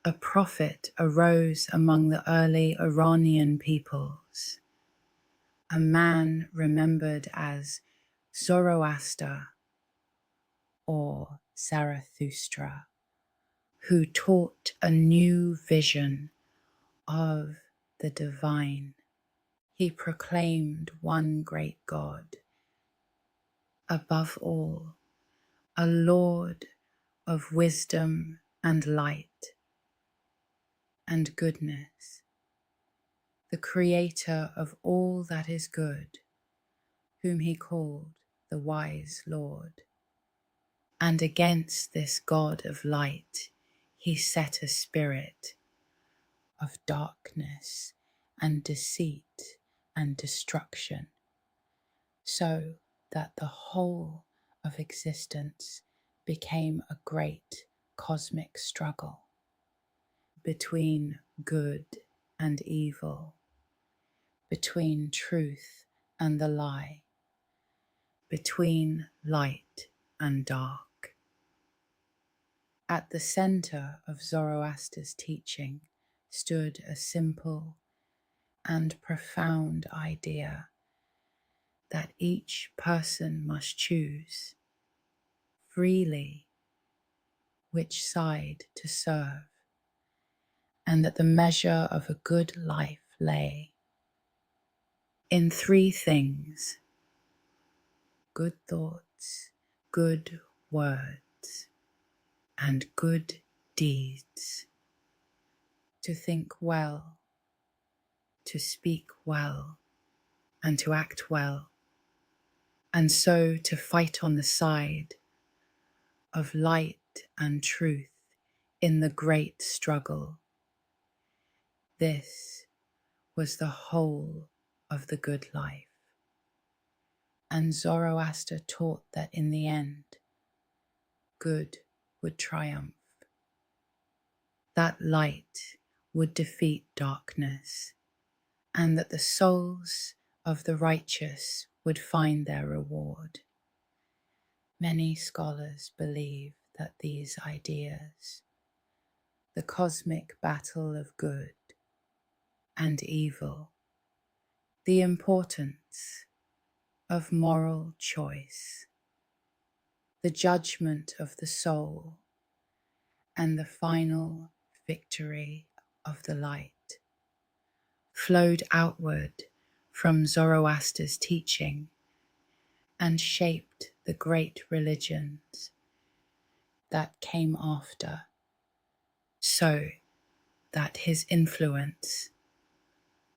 a prophet arose among the early Iranian peoples, a man remembered as Zoroaster or Zarathustra, who taught a new vision of the divine. He proclaimed one great God, above all, a Lord of wisdom and light and goodness, the creator of all that is good, whom he called the wise Lord. And against this God of light he set a spirit of darkness and deceit and destruction, so that the whole of existence became a great cosmic struggle between good and evil, between truth and the lie, between light and dark. At the center of Zoroaster's teaching stood a simple and profound idea that each person must choose freely which side to serve, and that the measure of a good life lay in three things: good thoughts, good words, and good deeds. To think well, to speak well, and to act well, and so to fight on the side of light and truth in the great struggle. This was the whole of the good life. And Zoroaster taught that in the end, good would triumph, that light would defeat darkness, and that the souls of the righteous would find their reward. Many scholars believe that these ideas, the cosmic battle of good and evil, the importance of moral choice, the judgment of the soul, and the final victory of the light, flowed outward from Zoroaster's teaching and shaped the great religions that came after, so that his influence,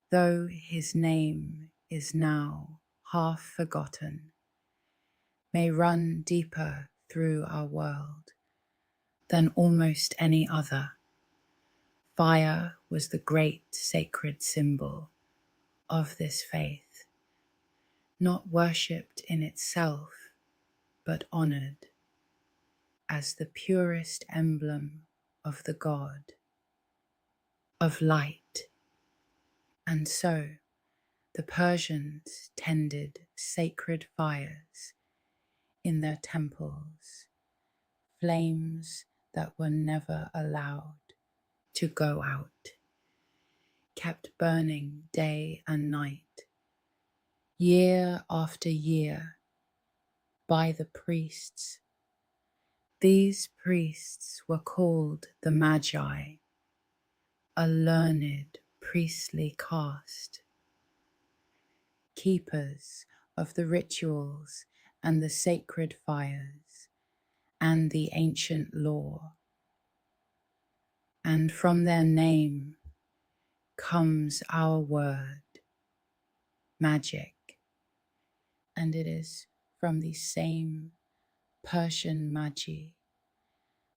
though his name is now half forgotten, may run deeper through our world than almost any other. Fire was the great sacred symbol of this faith, not worshipped in itself, but honored as the purest emblem of the God of light. And so the Persians tended sacred fires in their temples, flames that were never allowed to go out, kept burning day and night, year after year, by the priests. These priests were called the Magi, a learned priestly caste, keepers of the rituals and the sacred fires and the ancient law. And from their name comes our word, magic, and it is from the same Persian magi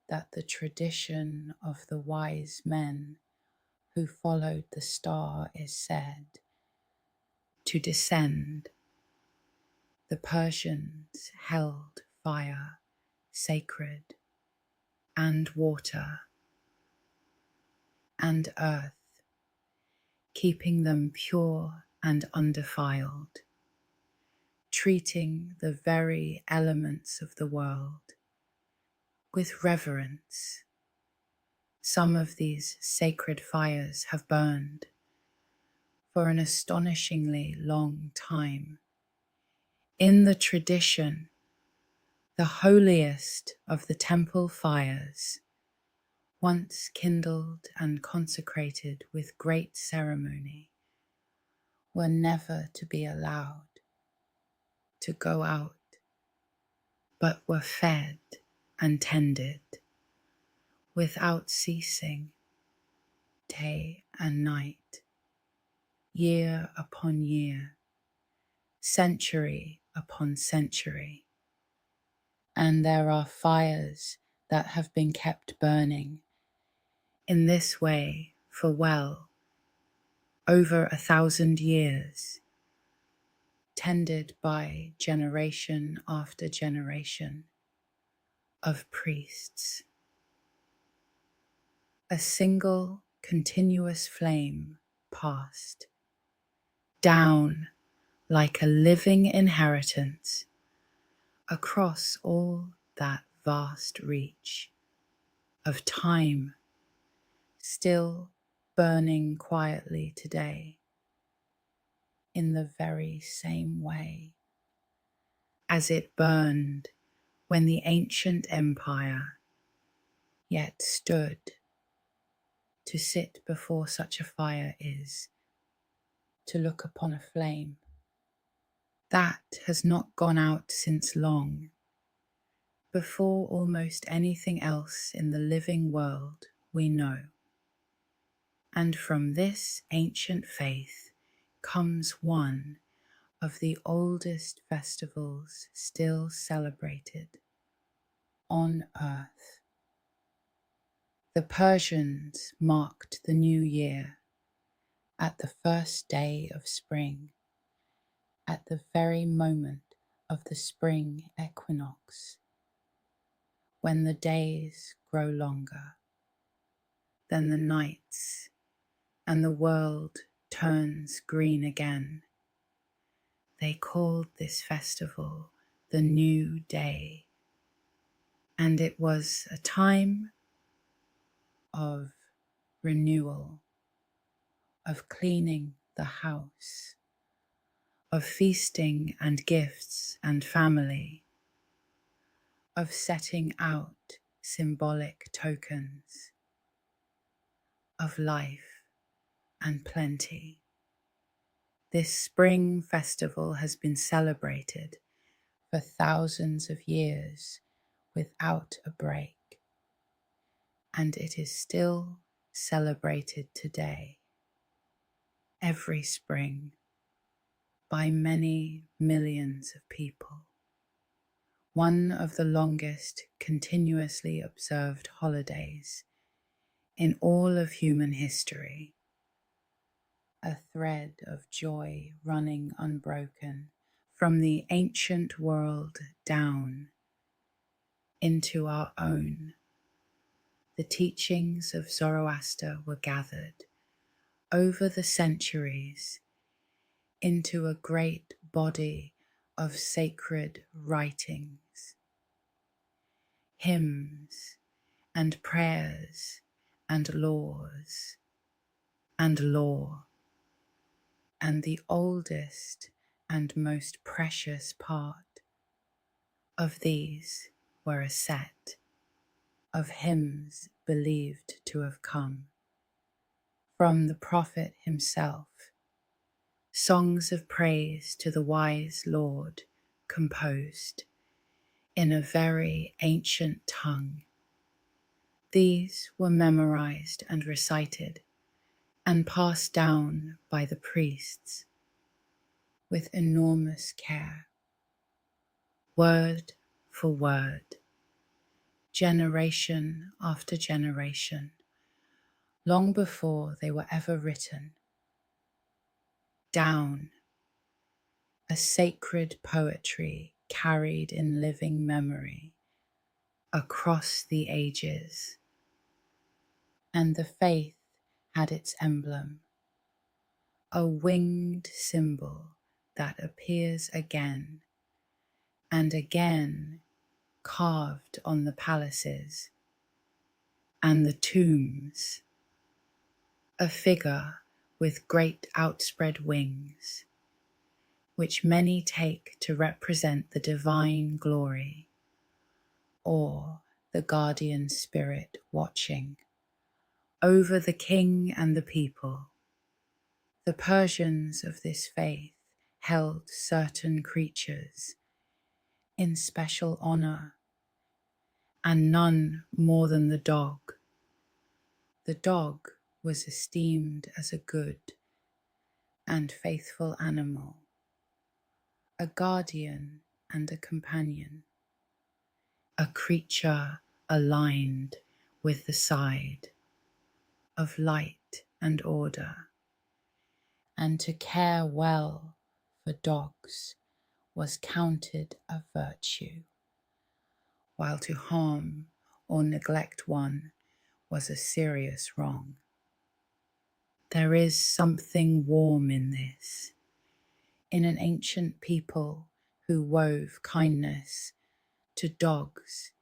that the tradition of the wise men who followed the star is said to descend. The Persians held fire sacred, and water and earth, keeping them pure and undefiled, treating the very elements of the world with reverence. Some of these sacred fires have burned for an astonishingly long time. In the tradition, the holiest of the temple fires, once kindled and consecrated with great ceremony, were never to be allowed to go out, but were fed and tended without ceasing, day and night, year upon year, century upon century. And there are fires that have been kept burning in this way for well over 1,000 years, tended by generation after generation of priests. A single continuous flame passed down like a living inheritance across all that vast reach of time, still burning quietly today in the very same way as it burned when the ancient empire yet stood. To sit before such a fire is to look upon a flame that has not gone out since long, before almost anything else in the living world we know. And from this ancient faith comes one of the oldest festivals still celebrated on earth. The Persians marked the new year at the first day of spring, at the very moment of the spring equinox, when the days grow longer than the nights and the world turns green again. They called this festival the New Day, and it was a time of renewal, of cleaning the house, of feasting and gifts and family, of setting out symbolic tokens of life and plenty. This spring festival has been celebrated for thousands of years without a break, and it is still celebrated today, every spring, by many millions of people. One of the longest continuously observed holidays in all of human history, a thread of joy running unbroken from the ancient world down into our own. The teachings of Zoroaster were gathered over the centuries into a great body of sacred writings, hymns and prayers and laws and law, and the oldest and most precious part of these were a set of hymns believed to have come from the prophet himself, songs of praise to the wise Lord composed in a very ancient tongue. These were memorized and recited and passed down by the priests with enormous care, word for word, generation after generation, long before they were ever written down, a sacred poetry carried in living memory across the ages. And the faith had its emblem, a winged symbol that appears again and again, carved on the palaces and the tombs, a figure with great outspread wings, which many take to represent the divine glory, or the guardian spirit watching over the king and the people. The Persians of this faith held certain creatures in special honor, and none more than the dog. The dog was esteemed as a good and faithful animal, a guardian and a companion, a creature aligned with the side of light and order, and to care well for dogs was counted a virtue, while to harm or neglect one was a serious wrong. There is something warm in this, in an ancient people who wove kindness to dogs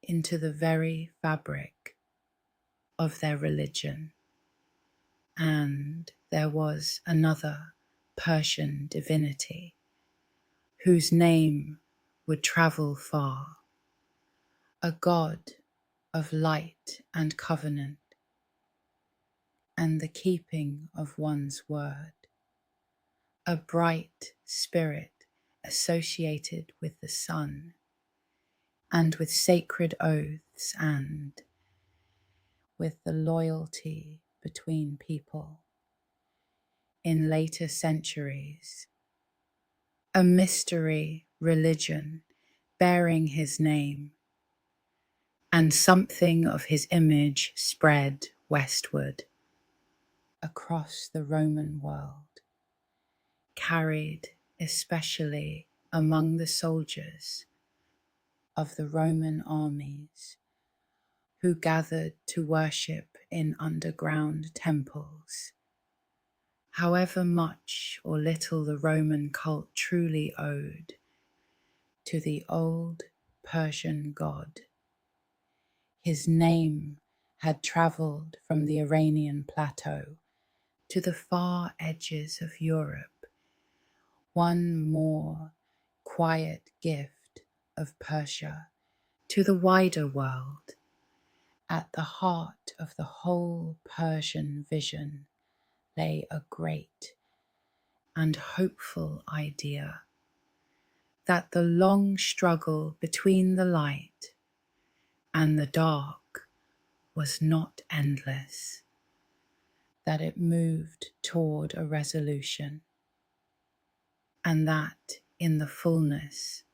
into the very fabric of their religion. And there was another Persian divinity whose name would travel far, a god of light and covenant, and the keeping of one's word, a bright spirit associated with the sun, and with sacred oaths, and with the loyalty between people. In later centuries, a mystery religion bearing his name, and something of his image spread westward across the Roman world, carried especially among the soldiers of the Roman armies who gathered to worship in underground temples. However much or little the Roman cult truly owed to the old Persian god, his name had travelled from the Iranian plateau to the far edges of Europe, one more quiet gift of Persia to the wider world. At the heart of the whole Persian vision lay a great and hopeful idea that the long struggle between the light and the dark was not endless, that it moved toward a resolution, and that in the fullness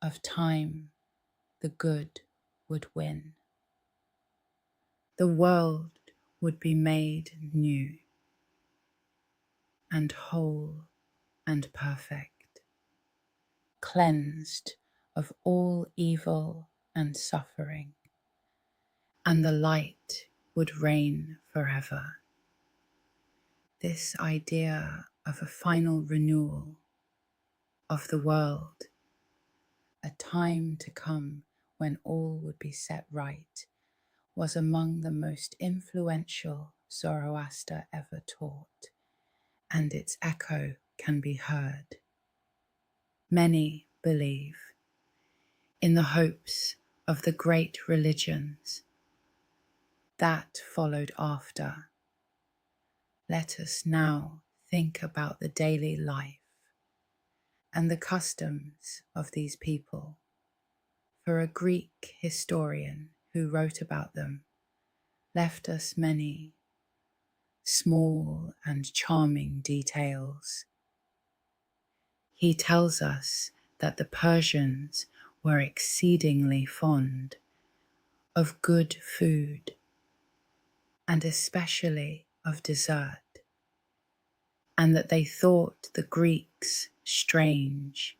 of time the good would win. The world would be made new and whole and perfect, cleansed of all evil and suffering, and the light would reign forever. This idea of a final renewal of the world, a time to come when all would be set right, was among the most influential Zoroaster ever taught, and its echo can be heard. Many believe in the hopes of the great religions that followed after. Let us now think about the daily life and the customs of these people. For a Greek historian who wrote about them left us many small and charming details. He tells us that the Persians were exceedingly fond of good food, and especially of dessert, and that they thought the Greeks strange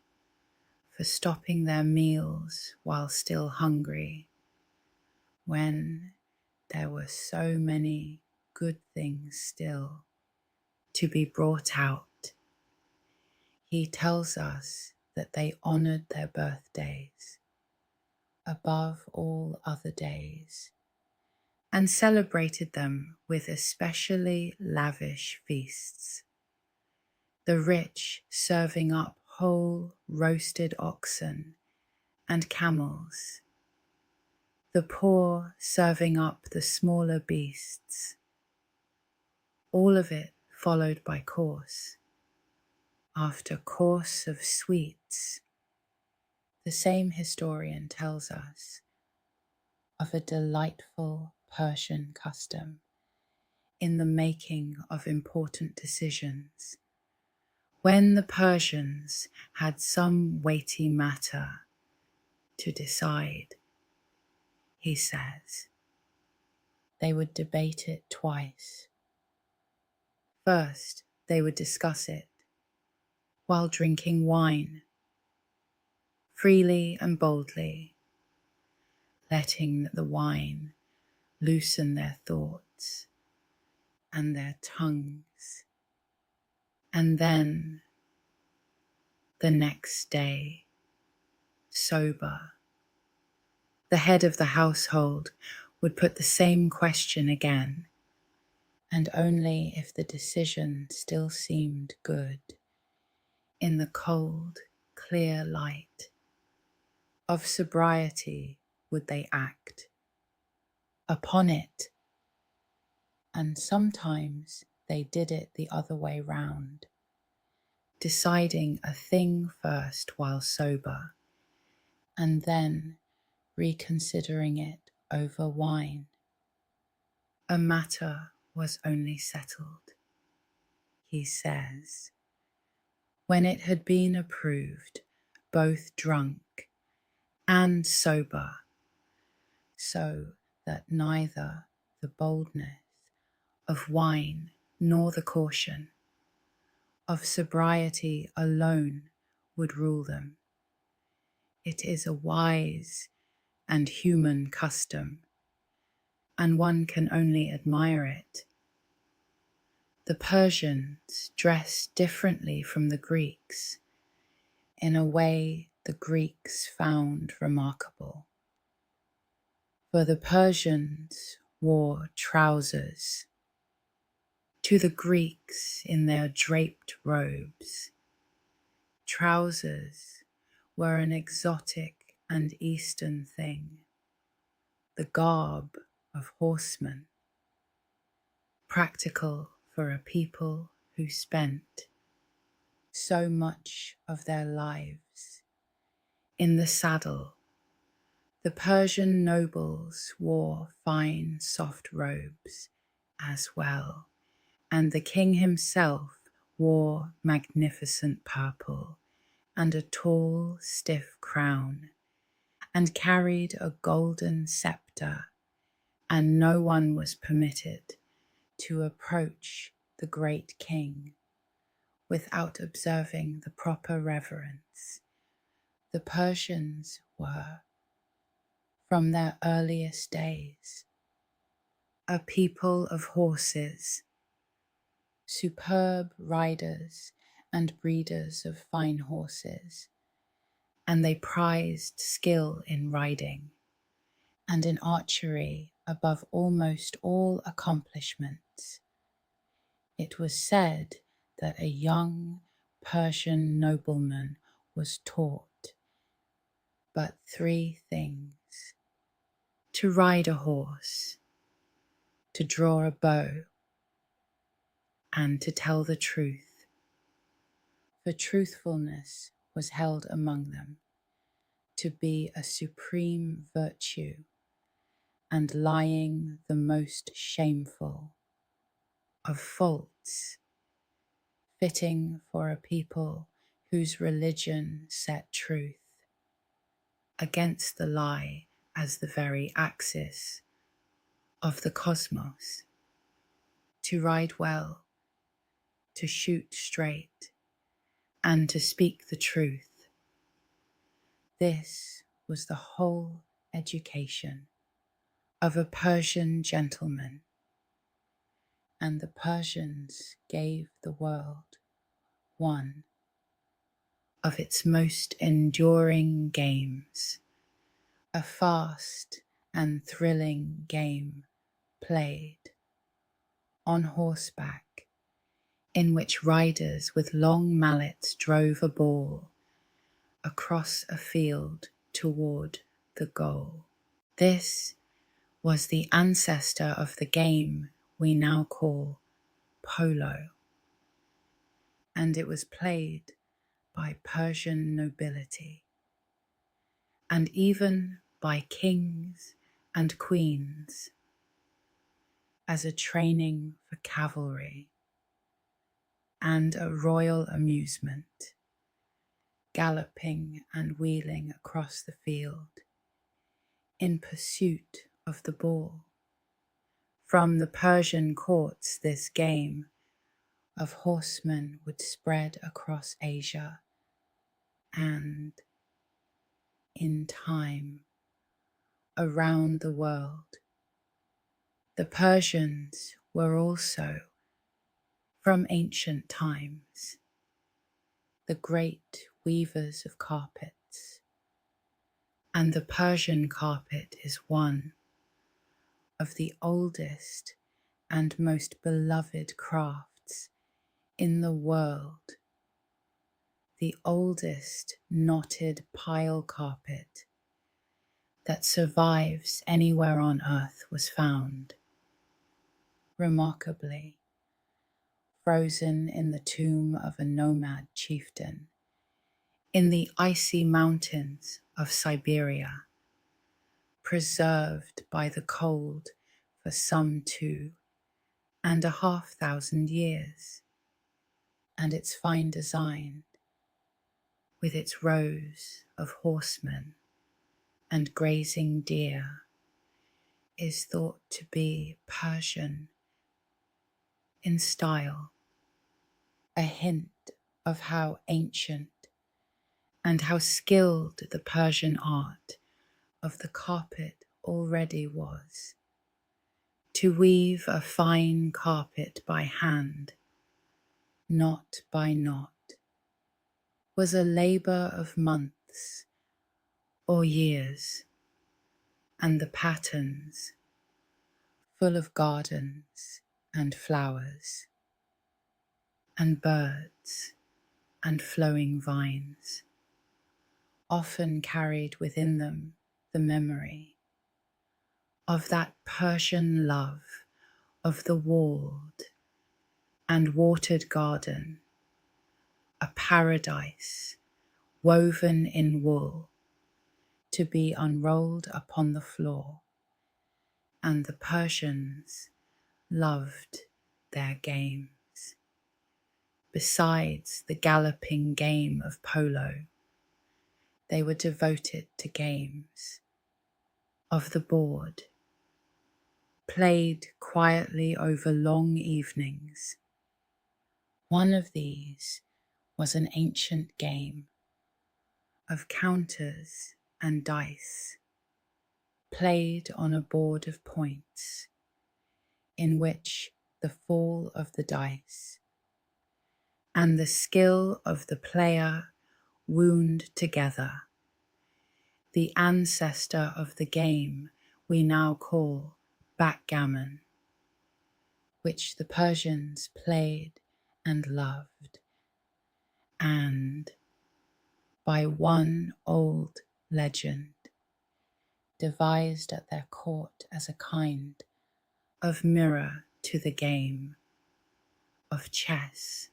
for stopping their meals while still hungry, when there were so many good things still to be brought out. He tells us that they honoured their birthdays above all other days, and celebrated them with especially lavish feasts, the rich serving up whole roasted oxen and camels, the poor serving up the smaller beasts, all of it followed by course after course of sweets. The same historian tells us of a delightful Persian custom in the making of important decisions. When the Persians had some weighty matter to decide, he says, they would debate it twice. First, they would discuss it while drinking wine, freely and boldly, letting the wine loosen their thoughts and their tongues. And then, the next day, sober, the head of the household would put the same question again, and only if the decision still seemed good, in the cold, clear light of sobriety would they act upon it, and sometimes they did it the other way round, deciding a thing first while sober, and then reconsidering it over wine. A matter was only settled, he says, when it had been approved, both drunk and sober, so that neither the boldness of wine nor the caution of sobriety alone would rule them. It is a wise and human custom, and one can only admire it. The Persians dress differently from the Greeks in a way the Greeks found remarkable. For the Persians wore trousers, to the Greeks in their draped robes. Trousers were an exotic and Eastern thing, the garb of horsemen, practical for a people who spent so much of their lives in the saddle. The Persian nobles wore fine, soft robes as well, and the king himself wore magnificent purple and a tall, stiff crown, and carried a golden scepter, and no one was permitted to approach the great king without observing the proper reverence. The Persians were, from their earliest days, a people of horses, superb riders and breeders of fine horses, and they prized skill in riding and in archery above almost all accomplishments. It was said that a young Persian nobleman was taught but three things: to ride a horse, to draw a bow, and to tell the truth, for truthfulness was held among them to be a supreme virtue, and lying the most shameful of faults, fitting for a people whose religion set truth against the lie as the very axis of the cosmos. To ride well, to shoot straight, and to speak the truth. This was the whole education of a Persian gentleman, and the Persians gave the world one of its most enduring games, a fast and thrilling game played on horseback, in which riders with long mallets drove a ball across a field toward the goal. This was the ancestor of the game we now call polo, and it was played by Persian nobility, and even by kings and queens, as a training for cavalry and a royal amusement, galloping and wheeling across the field in pursuit of the ball. From the Persian courts, this game of horsemen would spread across Asia, and in time around the world. The Persians were also, from ancient times, the great weavers of carpets, and the Persian carpet is one of the oldest and most beloved crafts in the world, the oldest knotted pile carpet that survives anywhere on earth was found, remarkably, frozen in the tomb of a nomad chieftain in the icy mountains of Siberia, preserved by the cold for some 2,500 years, and its fine design, with its rows of horsemen and grazing deer, is thought to be Persian in style, a hint of how ancient and how skilled the Persian art of the carpet already was. To weave a fine carpet by hand, knot by knot, was a labour of months or years, and the patterns, full of gardens and flowers, and birds and flowing vines, often carried within them the memory of that Persian love of the walled and watered garden, a paradise woven in wool to be unrolled upon the floor, and the Persians loved their games. Besides the galloping game of polo, they were devoted to games of the board, played quietly over long evenings. One of these was an ancient game of counters and dice, played on a board of points, in which the fall of the dice and the skill of the player wound together the ancestor of the game we now call backgammon, which the Persians played and loved, and, by one old legend, devised at their court as a kind of mirror to the game of chess,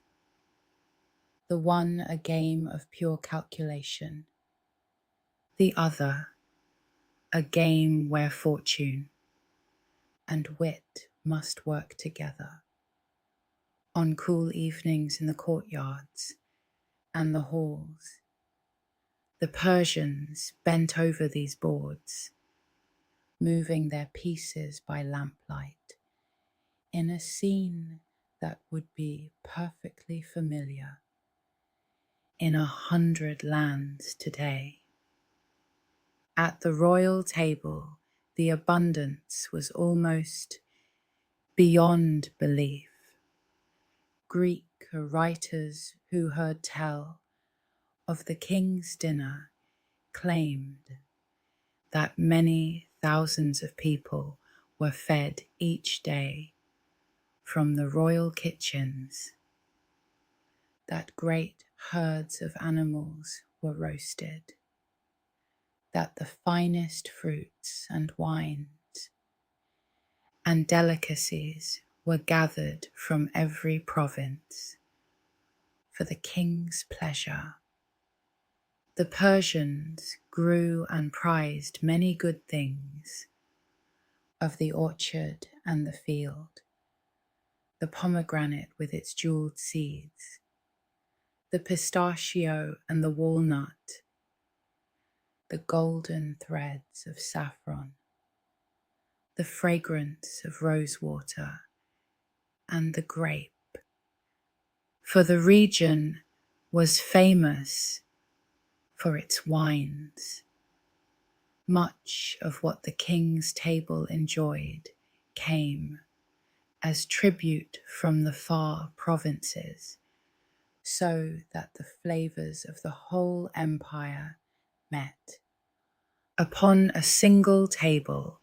the one a game of pure calculation, the other a game where fortune and wit must work together. On cool evenings in the courtyards and the halls, the Persians bent over these boards, moving their pieces by lamplight in a scene that would be perfectly familiar in 100 lands today. At the royal table, the abundance was almost beyond belief. Greek writers who heard tell of the king's dinner claimed that many thousands of people were fed each day from the royal kitchens, that great herds of animals were roasted, that the finest fruits and wines and delicacies were gathered from every province for the king's pleasure. The Persians grew and prized many good things of the orchard and the field, the pomegranate with its jeweled seeds, the pistachio and the walnut, the golden threads of saffron, the fragrance of rosewater, and the grape. For the region was famous for its wines. Much of what the king's table enjoyed came as tribute from the far provinces, so that the flavours of the whole empire met upon a single table.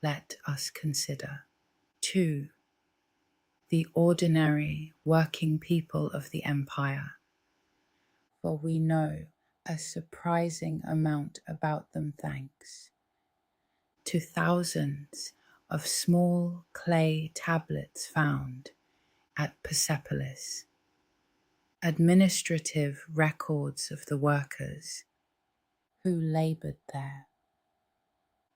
Let us consider 2. The ordinary working people of the empire, for we know a surprising amount about them thanks to thousands of small clay tablets found at Persepolis, administrative records of the workers who labored there.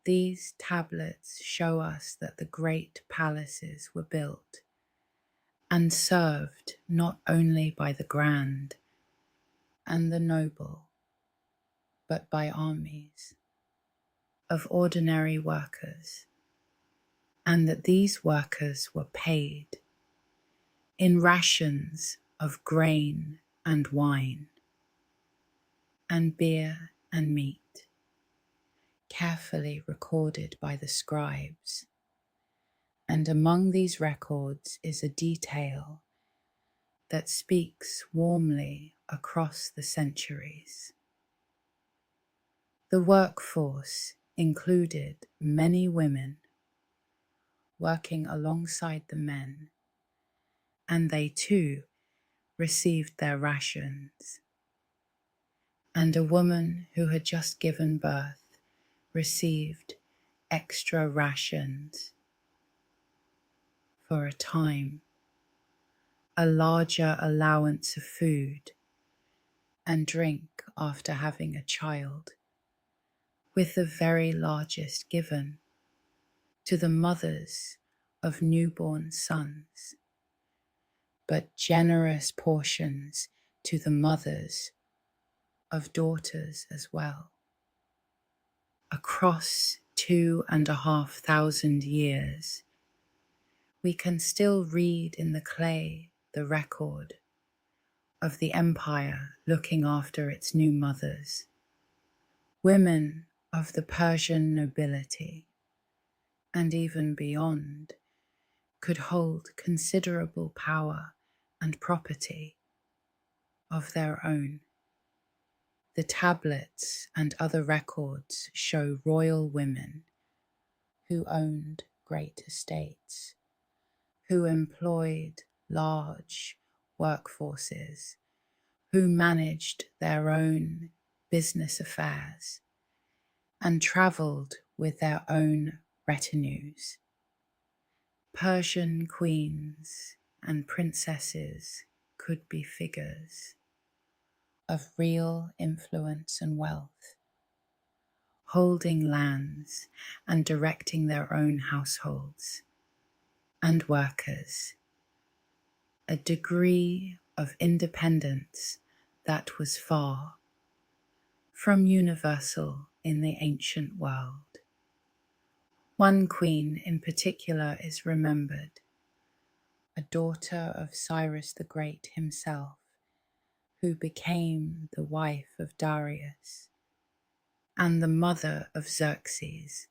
These tablets show us that the great palaces were built and served not only by the grand and the noble, but by armies of ordinary workers, and that these workers were paid in rations of grain and wine, and beer and meat, carefully recorded by the scribes. And among these records is a detail that speaks warmly across the centuries. The workforce included many women working alongside the men, and they too received their rations. And a woman who had just given birth received extra rations for a time, a larger allowance of food and drink after having a child, with the very largest given to the mothers of newborn sons, but generous portions to the mothers of daughters as well. Across 2,500 years, we can still read in the clay the record of the empire looking after its new mothers. Women of the Persian nobility, and even beyond, could hold considerable power and property of their own. The tablets and other records show royal women who owned great estates, who employed large workforces, who managed their own business affairs and travelled with their own retinues. Persian queens and princesses could be figures of real influence and wealth, holding lands and directing their own households and workers, a degree of independence that was far from universal in the ancient world. One queen in particular is remembered, a daughter of Cyrus the Great himself, who became the wife of Darius and the mother of Xerxes,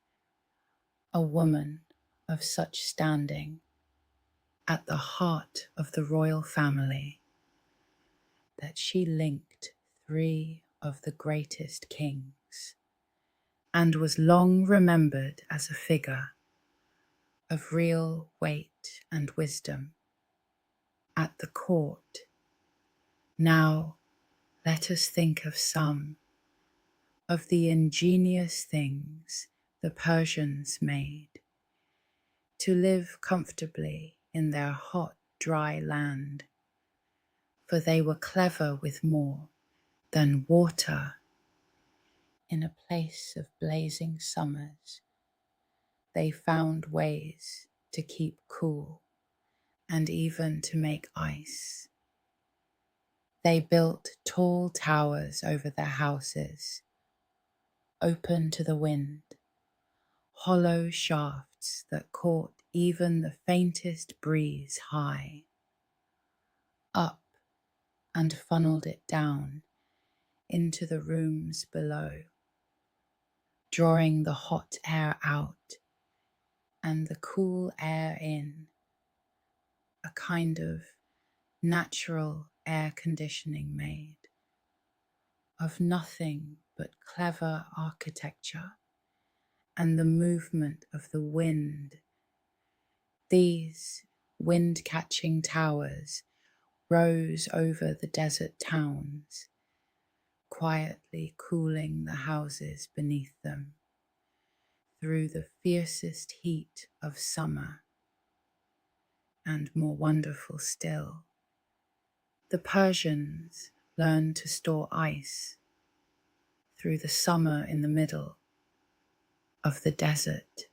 a woman of such standing at the heart of the royal family that she linked 3 of the greatest kings and was long remembered as a figure of real weight and wisdom at the court. Now let us think of some of the ingenious things the Persians made to live comfortably in their hot, dry land, for they were clever with more than water. In a place of blazing summers, they found ways to keep cool and even to make ice. They built tall towers over their houses, open to the wind, hollow shafts that caught even the faintest breeze high, up and funneled it down into the rooms below, drawing the hot air out and the cool air in, a kind of natural air conditioning made of nothing but clever architecture and the movement of the wind These wind-catching towers rose over the desert towns, quietly cooling the houses beneath them through the fiercest heat of summer. And more wonderful still, the Persians learned to store ice through the summer in the middle of the desert.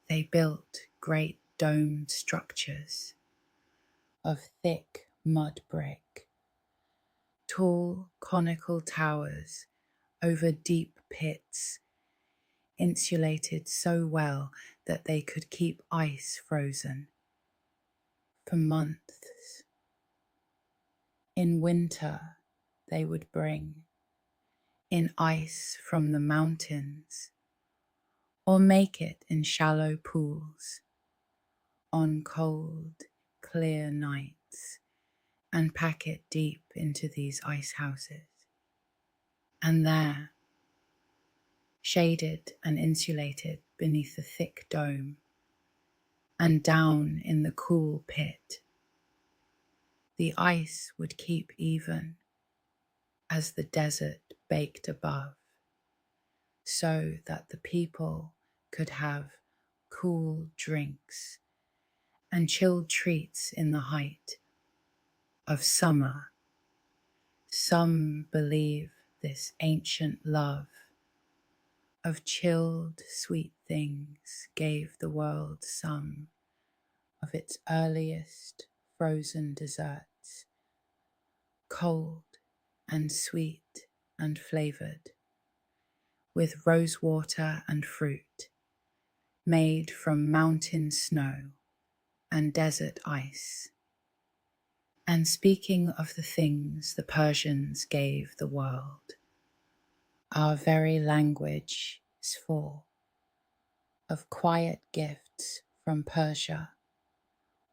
They built great domed structures of thick mud brick, tall conical towers over deep pits, insulated so well that they could keep ice frozen for months. In winter, they would bring in ice from the mountains or make it in shallow pools on cold, clear nights and pack it deep into these ice houses. And there, shaded and insulated beneath the thick dome and down in the cool pit, the ice would keep even as the desert baked above, so that the people could have cool drinks and chilled treats in the height of summer. Some believe this ancient love of chilled sweet things gave the world some of its earliest frozen desserts, cold and sweet and flavored, with rose water and fruit, made from mountain snow and desert ice. And speaking of the things the Persians gave the world, our very language is full of quiet gifts from Persia,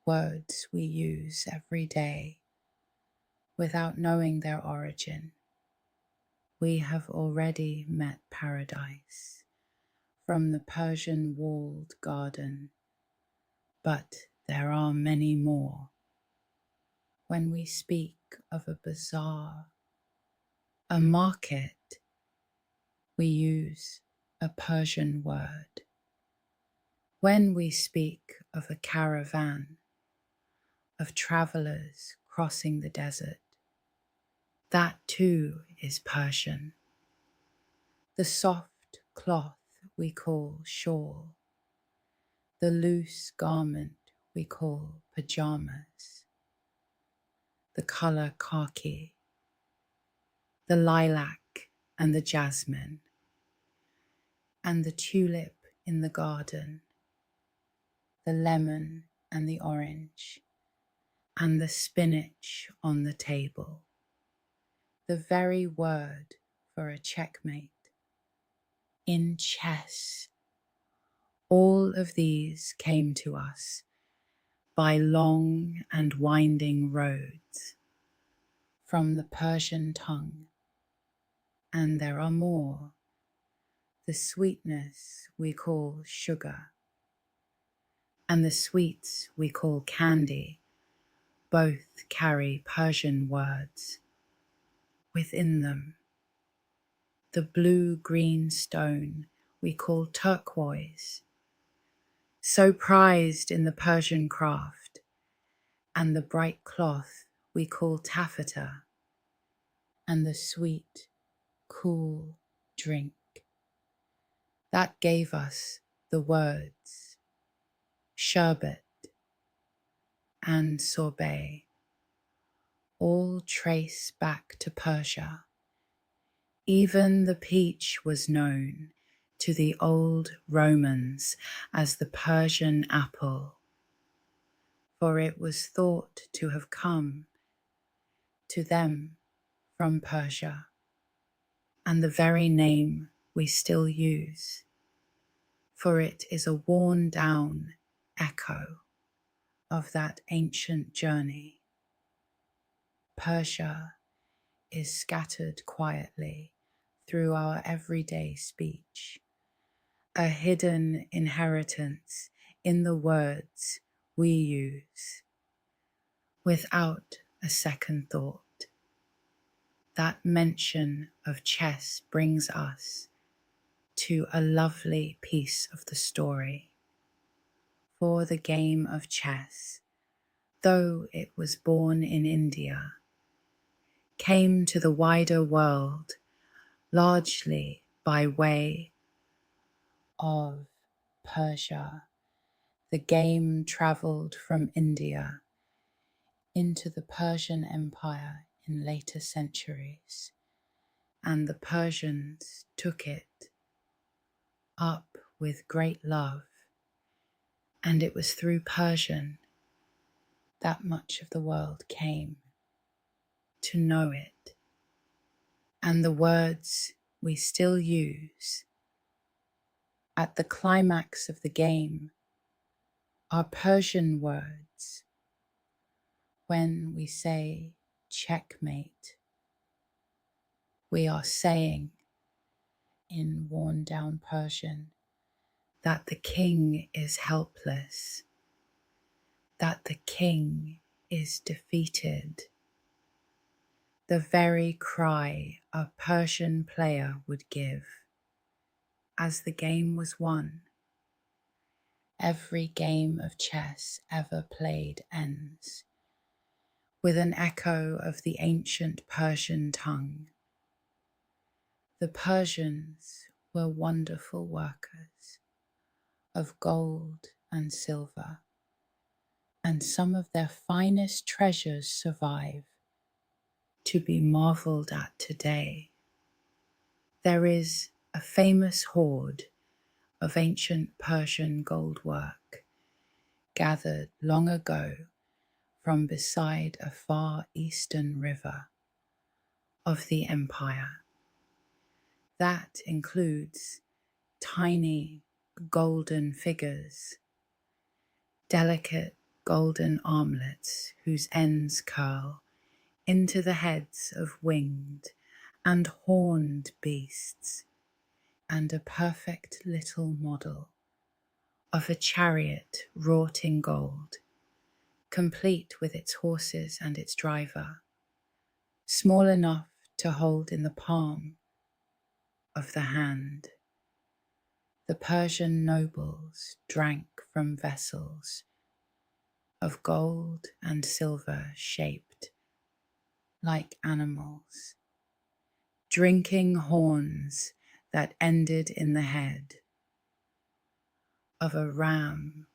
words we use every day without knowing their origin. We have already met paradise from the Persian walled garden, but there are many more. When we speak of a bazaar, a market, we use a Persian word. When we speak of a caravan of travelers crossing the desert, that too is Persian. The soft cloth we call shawl, the loose garment we call pajamas, the color khaki, the lilac and the jasmine, and the tulip in the garden, the lemon and the orange, and the spinach on the table, the very word for a checkmate. In chess, all of these came to us by long and winding roads from the Persian tongue, and there are more. The sweetness we call sugar, and the sweets we call candy, both carry Persian words within them. The blue-green stone we call turquoise, so prized in the Persian craft, and the bright cloth we call taffeta, and the sweet, cool drink that gave us the words sherbet and sorbet, all trace back to Persia. Even the peach was known to the old Romans as the Persian apple, for it was thought to have come to them from Persia, and the very name we still use, for it is a worn-down echo of that ancient journey. Persia is scattered quietly through our everyday speech, a hidden inheritance in the words we use, without a second thought. That mention of chess brings us to a lovely piece of the story. For the game of chess, though it was born in India, came to the wider world largely by way of Persia. The game travelled from India into the Persian Empire in later centuries, and the Persians took it up with great love, and it was through Persian that much of the world came to know it. And the words we still use at the climax of the game are Persian words. When we say checkmate, we are saying in worn down Persian that the king is helpless, that the king is defeated. The very cry a Persian player would give as the game was won. Every game of chess ever played ends with an echo of the ancient Persian tongue. The Persians were wonderful workers of gold and silver, and some of their finest treasures survive to be marvelled at today. There is a famous hoard of ancient Persian gold work gathered long ago from beside a far eastern river of the empire. That includes tiny golden figures, delicate golden armlets whose ends curl into the heads of winged and horned beasts, and a perfect little model of a chariot wrought in gold, complete with its horses and its driver, small enough to hold in the palm of the hand. The Persian nobles drank from vessels of gold and silver shaped like animals, drinking horns that ended in the head of a ram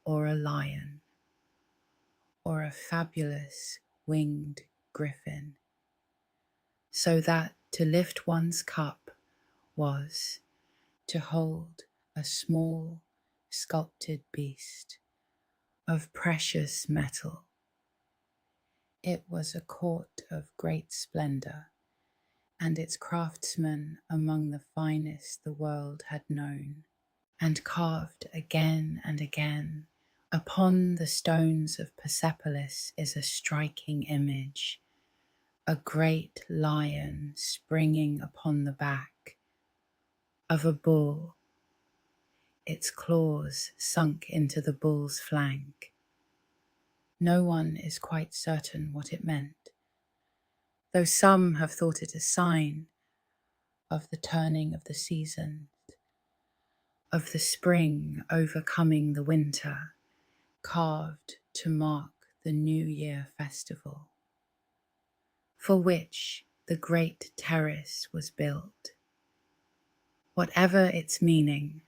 or a lion or a fabulous winged griffin, so that to lift one's cup was to hold a small sculpted beast of precious metal. It was a court of great splendour, and its craftsmen among the finest the world had known, and carved again and again upon the stones of Persepolis is a striking image, a great lion springing upon the back of a bull, its claws sunk into the bull's flank. No one is quite certain what it meant, though some have thought it a sign of the turning of the season, of the spring overcoming the winter, carved to mark the New Year festival, for which the great terrace was built. Whatever its meaning,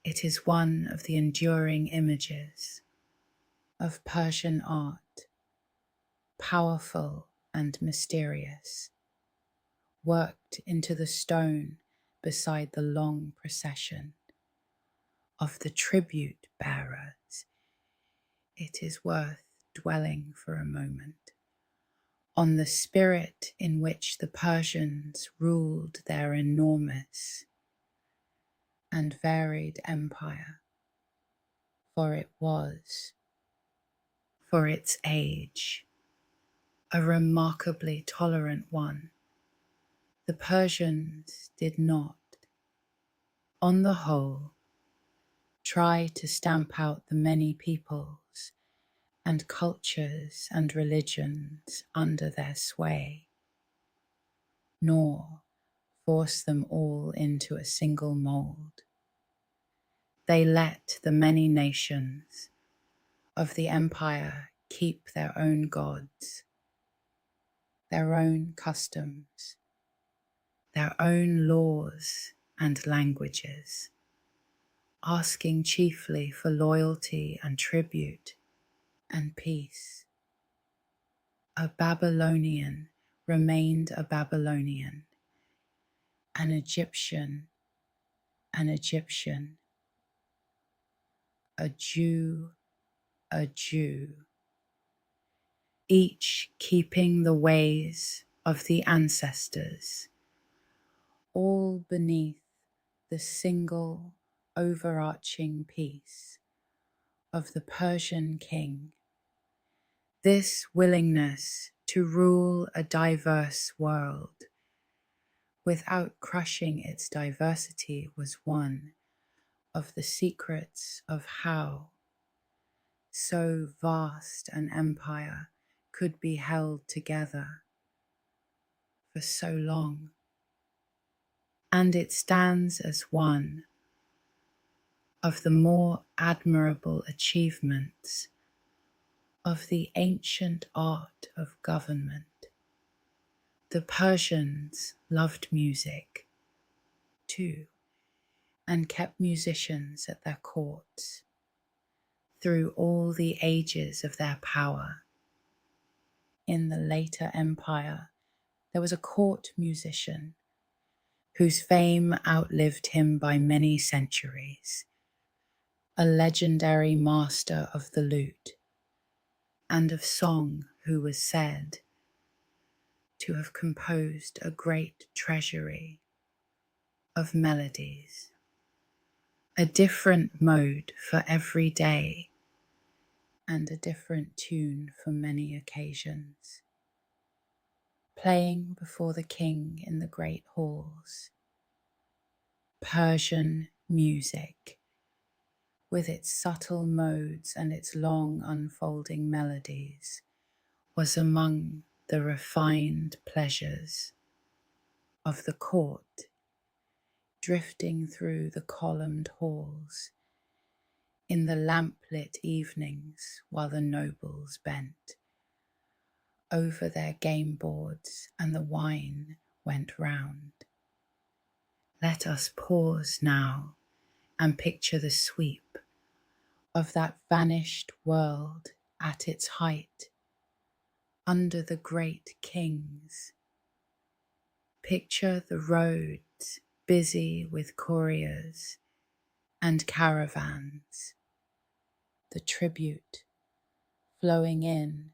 it is one of the enduring images of Persian art, powerful and mysterious, worked into the stone beside the long procession of the tribute bearers. It is worth dwelling for a moment on the spirit in which the Persians ruled their enormous and varied empire, for it was, for its age, a remarkably tolerant one. The Persians did not, on the whole, try to stamp out the many peoples and cultures and religions under their sway, nor force them all into a single mold. They let the many nations of the empire keep their own gods, their own customs, their own laws and languages, asking chiefly for loyalty and tribute and peace. A Babylonian remained a Babylonian, an Egyptian, a Jew, a Jew, each keeping the ways of the ancestors, all beneath the single overarching peace of the Persian king. This willingness to rule a diverse world without crushing its diversity was one of the secrets of how so vast an empire could be held together for so long. And it stands as one of the more admirable achievements of the ancient art of government. The Persians loved music too, and kept musicians at their courts through all the ages of their power. In the later empire, there was a court musician whose fame outlived him by many centuries, a legendary master of the lute and of song who was said to have composed a great treasury of melodies, a different mode for every day and a different tune for many occasions, playing before the king in the great halls. Persian music, with its subtle modes and its long unfolding melodies, was among the refined pleasures of the court, drifting through the columned halls in the lamp-lit evenings while the nobles bent over their game boards and the wine went round. Let us pause now and picture the sweep of that vanished world at its height under the great kings. Picture the roads busy with couriers and caravans, the tribute flowing in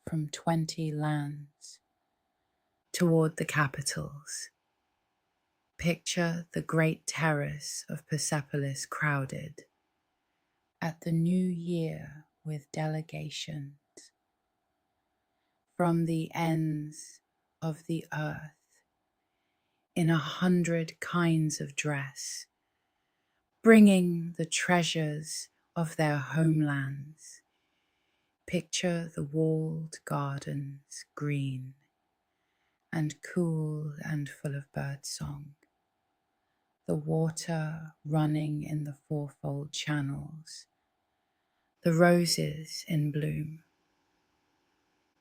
from 20 lands toward the capitals. Picture the great terrace of Persepolis crowded at the new year with delegations from the ends of the earth in 100 kinds of dress, bringing the treasures of their homelands. Picture the walled gardens green and cool and full of birdsong, the water running in the fourfold channels, the roses in bloom.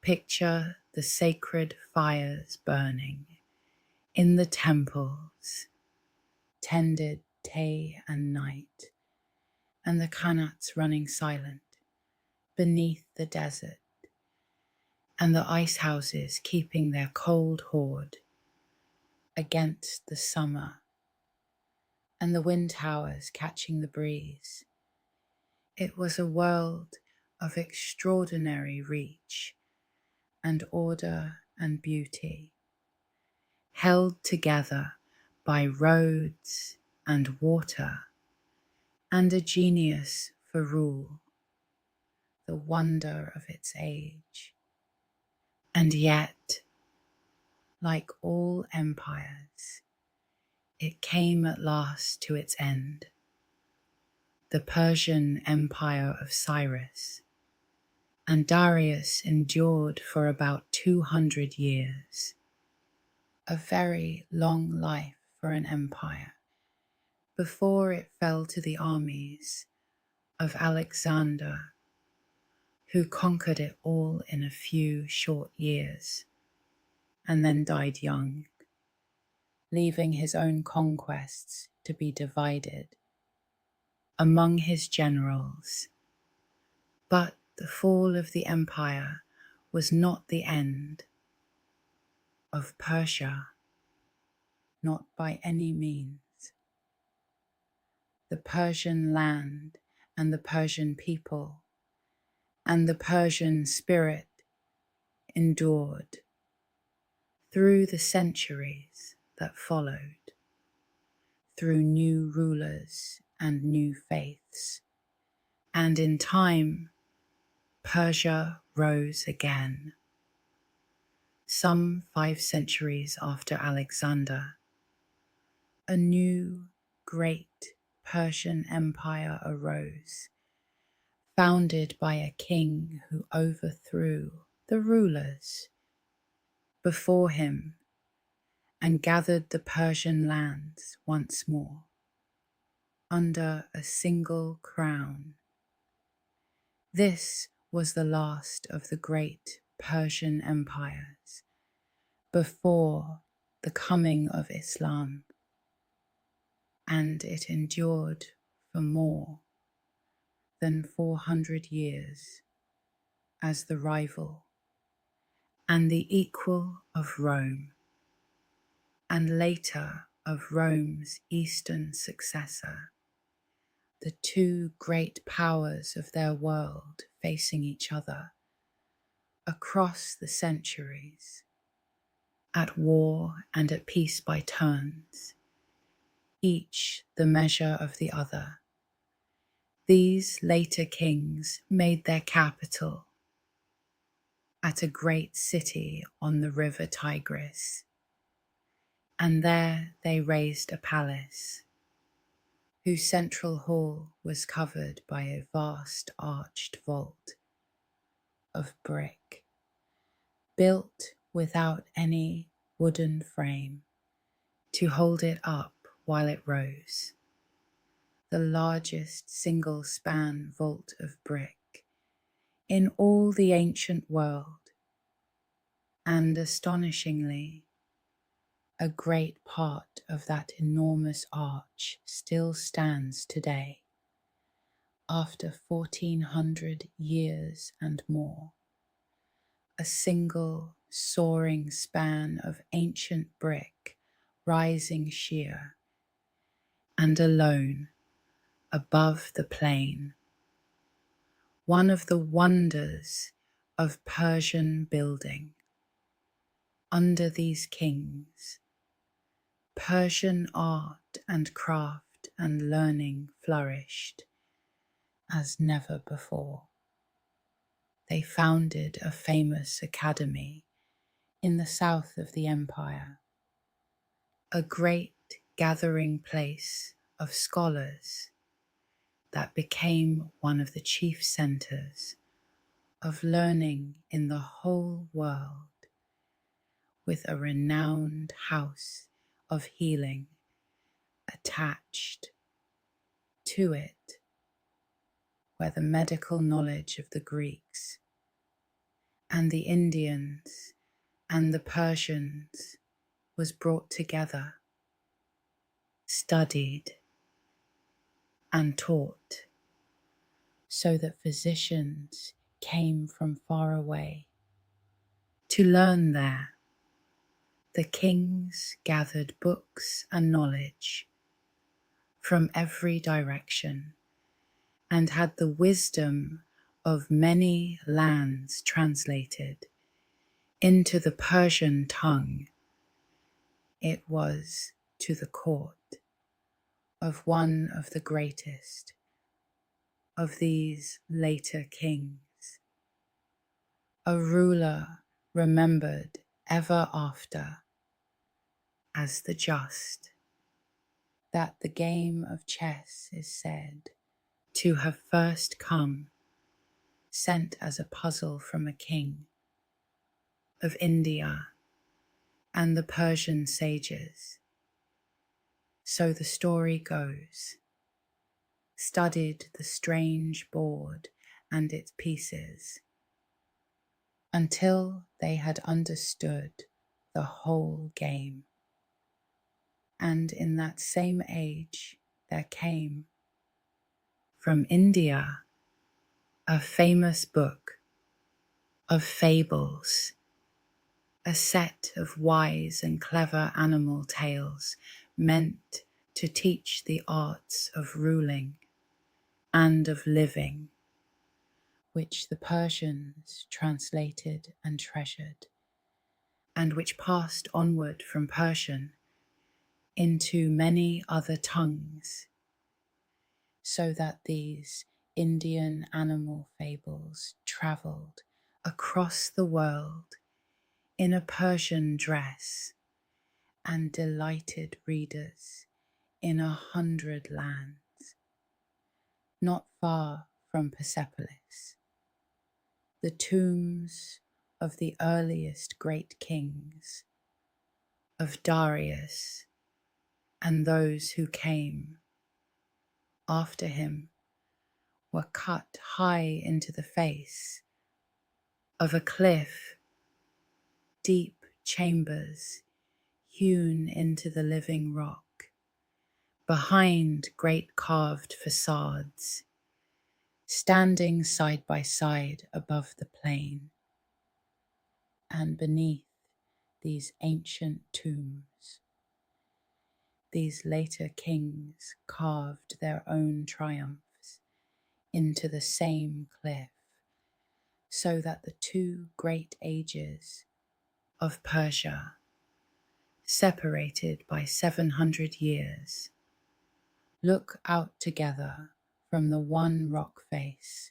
Picture the sacred fires burning in the temples, tended day and night, and the qanats running silent beneath the desert, and the ice houses keeping their cold hoard against the summer, and the wind towers catching the breeze. It was a world of extraordinary reach and order and beauty, held together by roads and water and a genius for rule, the wonder of its age. And yet, like all empires, it came at last to its end. the Persian Empire of Cyrus, and Darius endured for about 200 years. A very long life for an empire, before it fell to the armies of Alexander, who conquered it all in a few short years, and then died young, leaving his own conquests to be divided among his generals. But the fall of the empire was not the end of Persia, not by any means. The Persian land and the Persian people and the Persian spirit endured through the centuries that followed, through new rulers and new faiths, and in time Persia rose again. Some 5 centuries after Alexander, a new great Persian empire arose, founded by a king who overthrew the rulers before him and gathered the Persian lands once more under a single crown. This was the last of the great Persian empires before the coming of Islam, and it endured for more than 400 years as the rival and the equal of Rome, and later of Rome's eastern successor, the 2 great powers of their world facing each other across the centuries, at war and at peace by turns, each the measure of the other. These later kings made their capital at a great city on the river Tigris, and there they raised a palace, whose central hall was covered by a vast arched vault of brick, built without any wooden frame to hold it up while it rose. The largest single-span vault of brick in all the ancient world, and astonishingly, a great part of that enormous arch still stands today, after 1400 years and more. A single soaring span of ancient brick rising sheer and alone above the plain, one of the wonders of Persian building. Under these kings, Persian art and craft and learning flourished as never before. They founded a famous academy in the south of the empire, a great gathering place of scholars that became one of the chief centers of learning in the whole world, with a renowned house of healing attached to it, where the medical knowledge of the Greeks and the Indians and the Persians was brought together, studied and taught, so that physicians came from far away to learn there. The kings gathered books and knowledge from every direction and had the wisdom of many lands translated into the Persian tongue. It was to the court of one of the greatest of these later kings, a ruler remembered ever after as the just, that the game of chess is said to have first come, sent as a puzzle from a king of India and the Persian sages. So the story goes, studied the strange board and its pieces, until they had understood the whole game. And in that same age there came from India a famous book of fables, a set of wise and clever animal tales meant to teach the arts of ruling and of living, which the Persians translated and treasured, and which passed onward from Persian into many other tongues, so that these Indian animal fables travelled across the world in a Persian dress and delighted readers in 100 lands, not far from Persepolis, the tombs of the earliest great kings, of Darius and those who came after him, were cut high into the face of a cliff, deep chambers hewn into the living rock, behind great carved facades, standing side by side above the plain, and beneath these ancient tombs, these later kings carved their own triumphs into the same cliff, so that the two great ages of Persia, separated by 700 years, look out together from the one rock face,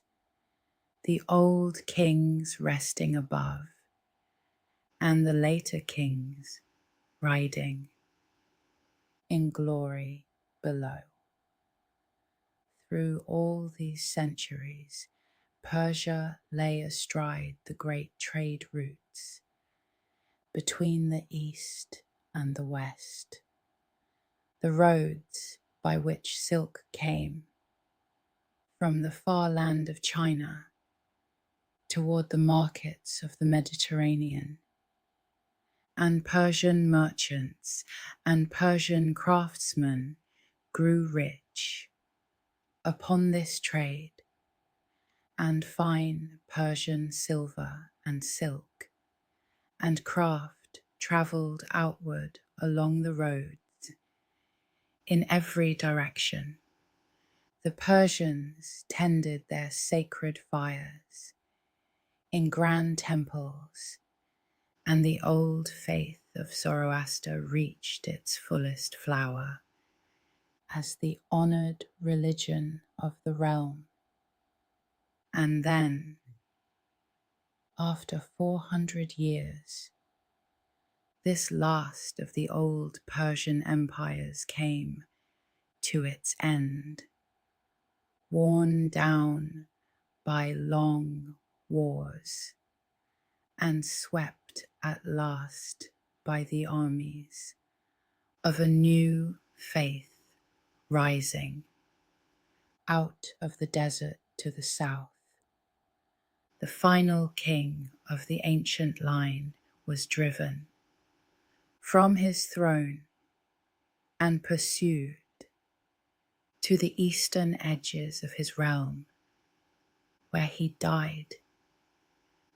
the old kings resting above, and the later kings riding in glory below. Through all these centuries, Persia lay astride the great trade routes between the east and the west, the roads by which silk came from the far land of China toward the markets of the Mediterranean, and Persian merchants and Persian craftsmen grew rich upon this trade, and fine Persian silver and silk and craft travelled outward along the roads in every direction. The Persians tended their sacred fires in grand temples, and the old faith of Zoroaster reached its fullest flower as the honoured religion of the realm. And then, after 400 years, this last of the old Persian empires came to its end, worn down by long wars, and swept at last by the armies of a new faith rising out of the desert to the south. The final king of the ancient line was driven from his throne and pursued to the eastern edges of his realm, where he died,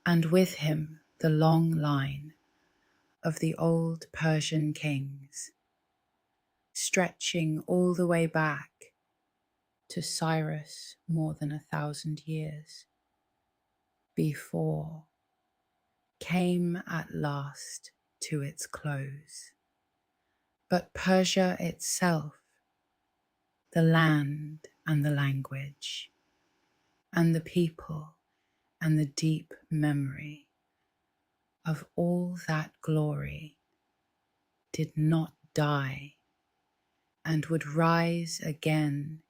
and with him the long line of the old Persian kings, stretching all the way back to Cyrus more than 1,000 years before, came at last to its close. But Persia itself, the land and the language, and the people and the deep memory of all that glory, did not die, and would rise again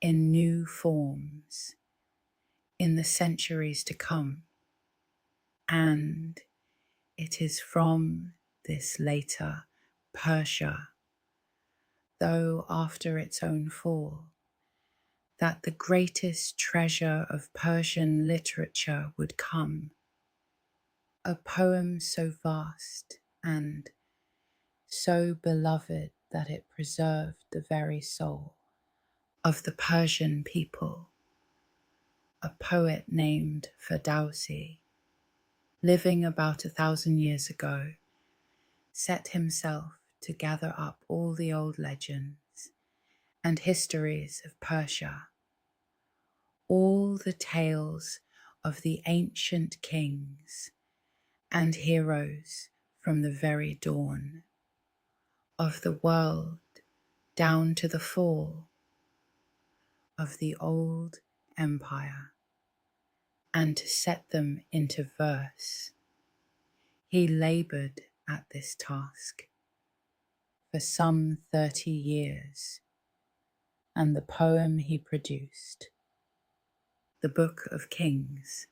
in new forms in the centuries to come, and it is from this later Persia, though after its own fall, that the greatest treasure of Persian literature would come, a poem so vast and so beloved that it preserved the very soul of the Persian people, a poet named Ferdowsi, living about 1,000 years ago, set himself to gather up all the old legends and histories of Persia, all the tales of the ancient kings and heroes from the very dawn of the world down to the fall of the old empire, and to set them into verse. He labored at this task for some 30 years, and the poem he produced, the Book of Kings,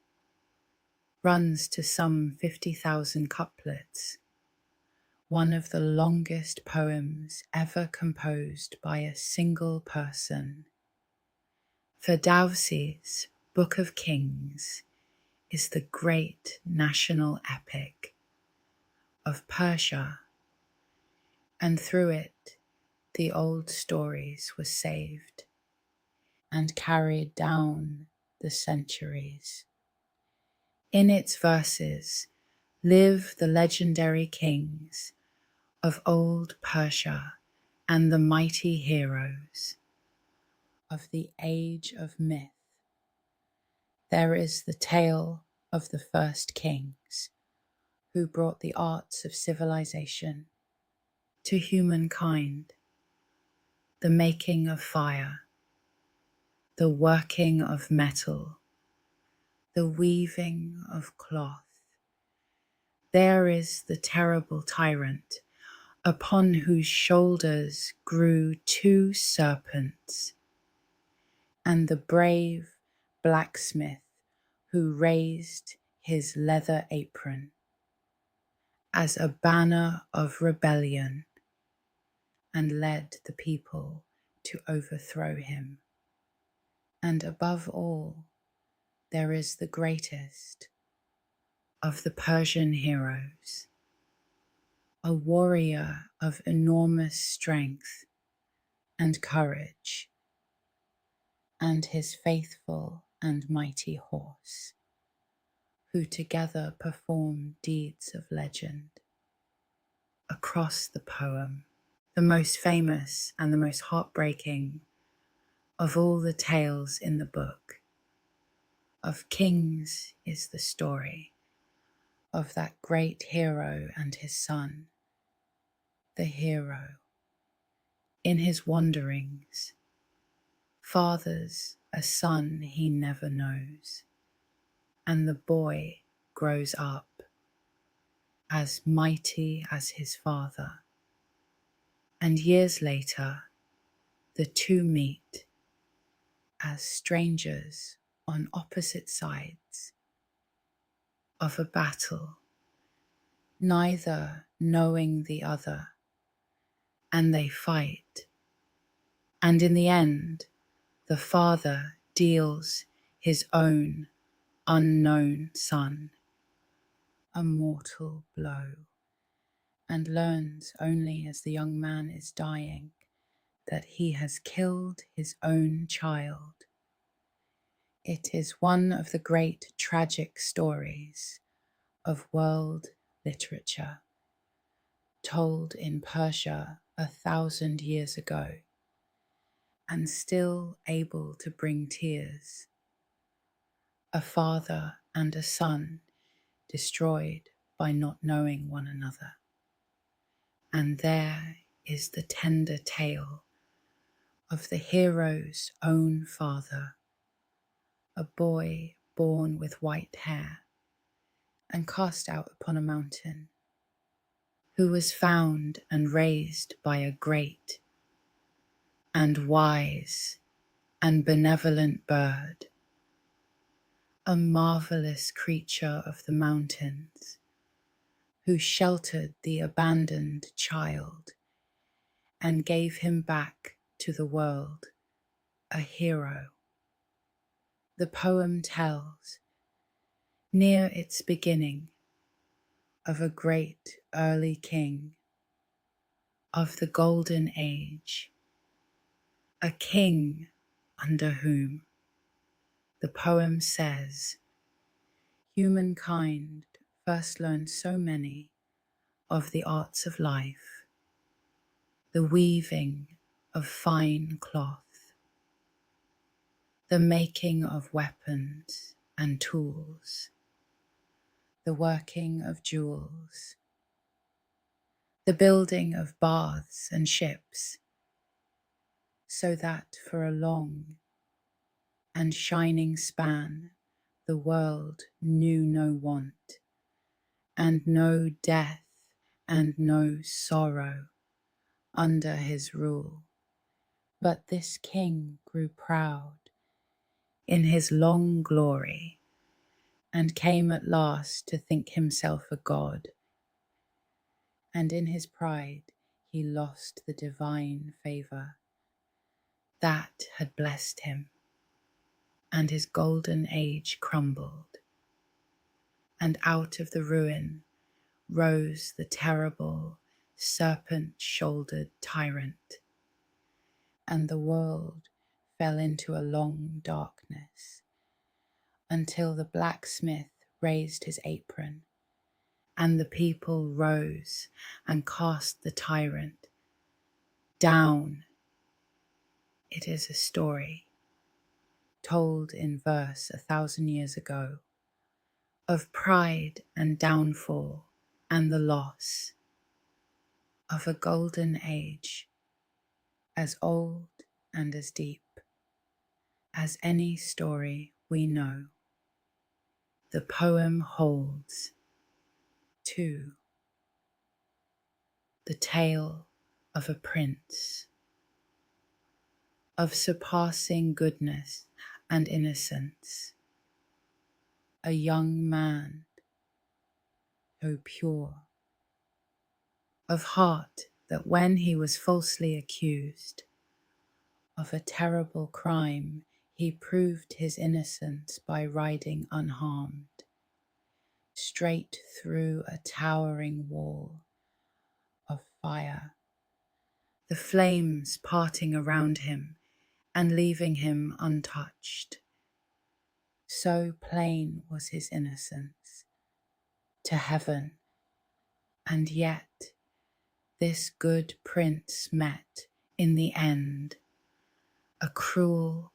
runs to some 50,000 couplets, one of the longest poems ever composed by a single person. Ferdowsi's Book of Kings is the great national epic of Persia, and through it the old stories were saved and carried down the centuries. In its verses live the legendary kings of old Persia and the mighty heroes of the age of myth. There is the tale of the first kings who brought the arts of civilization to humankind, the making of fire, the working of metal, the weaving of cloth. There is the terrible tyrant upon whose shoulders grew two serpents, and the brave blacksmith who raised his leather apron as a banner of rebellion and led the people to overthrow him. And above all, there is the greatest of the Persian heroes, a warrior of enormous strength and courage, and his faithful and mighty horse, who together perform deeds of legend. Across the poem, the most famous and the most heartbreaking of all the tales in the book of Kings is the story of that great hero and his son. The hero, in his wanderings, fathers a son he never knows, and the boy grows up as mighty as his father. And years later, the two meet as strangers on opposite sides of a battle, neither knowing the other, and they fight. And in the end, the father deals his own unknown son a mortal blow, and learns only as the young man is dying that he has killed his own child. It is one of the great tragic stories of world literature, told in Persia 1,000 years ago, and still able to bring tears. A father and a son destroyed by not knowing one another. And there is the tender tale of the hero's own father, a boy born with white hair and cast out upon a mountain, who was found and raised by a great and wise and benevolent bird, a marvelous creature of the mountains, who sheltered the abandoned child and gave him back to the world, a hero. The poem tells, near its beginning, of a great early king of the golden age, a king under whom, the poem says, humankind first learned so many of the arts of life, the weaving of fine cloth, the making of weapons and tools, the working of jewels, the building of baths and ships, so that for a long and shining span the world knew no want, and no death and no sorrow under his rule. But this king grew proud in his long glory, and came at last to think himself a god, and in his pride he lost the divine favour that had blessed him, and his golden age crumbled, and out of the ruin rose the terrible serpent-shouldered tyrant, and the world fell into a long darkness, until the blacksmith raised his apron, and the people rose and cast the tyrant down. It is a story told in verse 1,000 years ago, of pride and downfall and the loss of a golden age as old and as deep as any story we know. The poem holds, too, the tale of a prince, of surpassing goodness and innocence, a young man, so pure, of heart that when he was falsely accused of a terrible crime, he proved his innocence by riding unharmed straight through a towering wall of fire, the flames parting around him and leaving him untouched. So plain was his innocence to heaven, and yet this good prince met in the end a cruel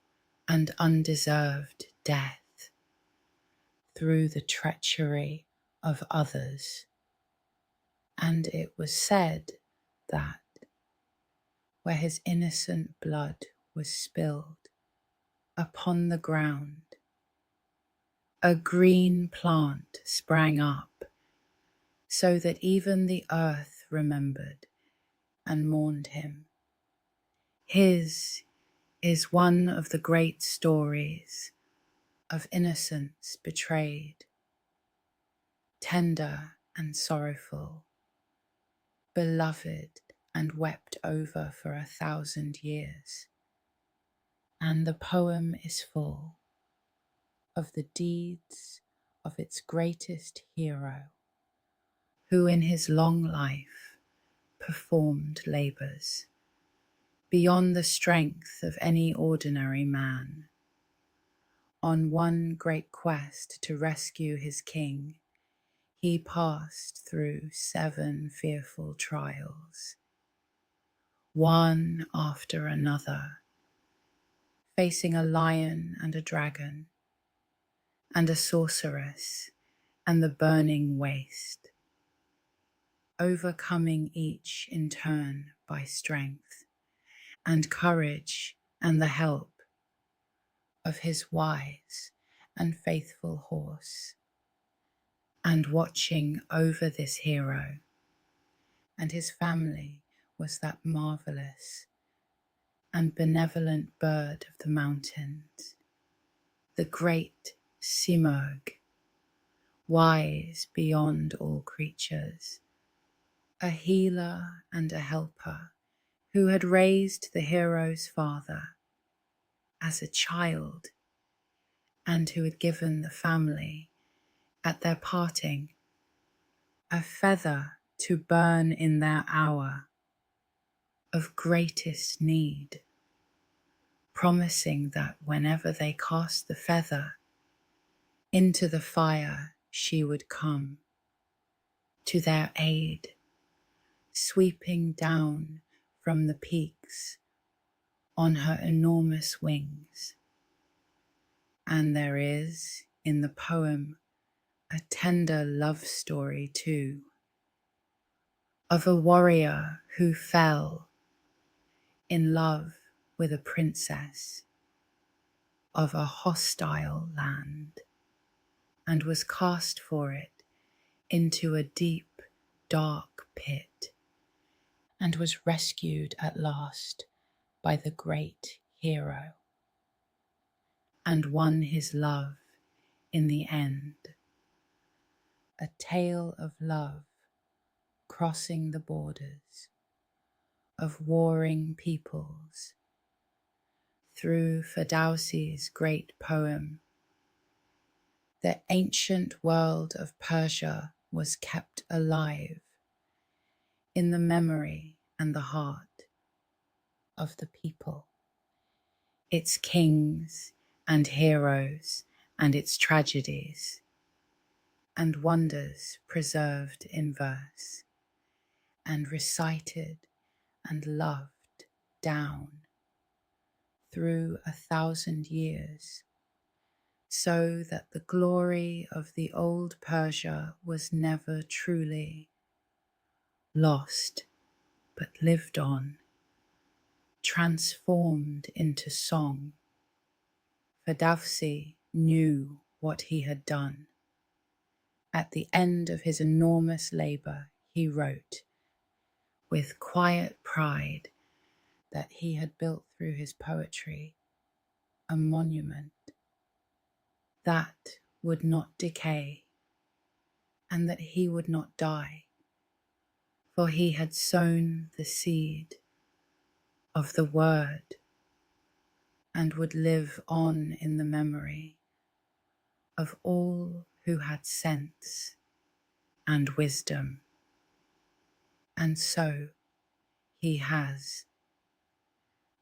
and undeserved death through the treachery of others. And it was said that where his innocent blood was spilled upon the ground, a green plant sprang up, so that even the earth remembered and mourned him. His is one of the great stories of innocence betrayed, tender and sorrowful, beloved and wept over for 1,000 years. And the poem is full of the deeds of its greatest hero, who in his long life performed labours beyond the strength of any ordinary man. On one great quest to rescue his king, he passed through 7 fearful trials, one after another, facing a lion and a dragon, and a sorceress, and the burning waste, overcoming each in turn by strength and courage and the help of his wise and faithful horse, and watching over this hero and his family was that marvelous and benevolent bird of the mountains, the great Simurgh, wise beyond all creatures, a healer and a helper, who had raised the hero's father as a child and who had given the family, at their parting, a feather to burn in their hour of greatest need, promising that whenever they cast the feather into the fire, she would come to their aid, sweeping down from the peaks on her enormous wings. And there is, in the poem, a tender love story too, of a warrior who fell in love with a princess of a hostile land and was cast for it into a deep, dark pit, and was rescued at last by the great hero, and won his love in the end. A tale of love crossing the borders of warring peoples. Through Ferdowsi's great poem, the ancient world of Persia was kept alive in the memory and the heart of the people, its kings and heroes and its tragedies and wonders preserved in verse and recited and loved down through 1,000 years, so that the glory of the old Persia was never truly lost, but lived on, transformed into song. Ferdowsi knew what he had done. At the end of his enormous labor, he wrote, with quiet pride, that he had built through his poetry a monument that would not decay, and that he would not die, for he had sown the seed of the word and would live on in the memory of all who had sense and wisdom. And so he has,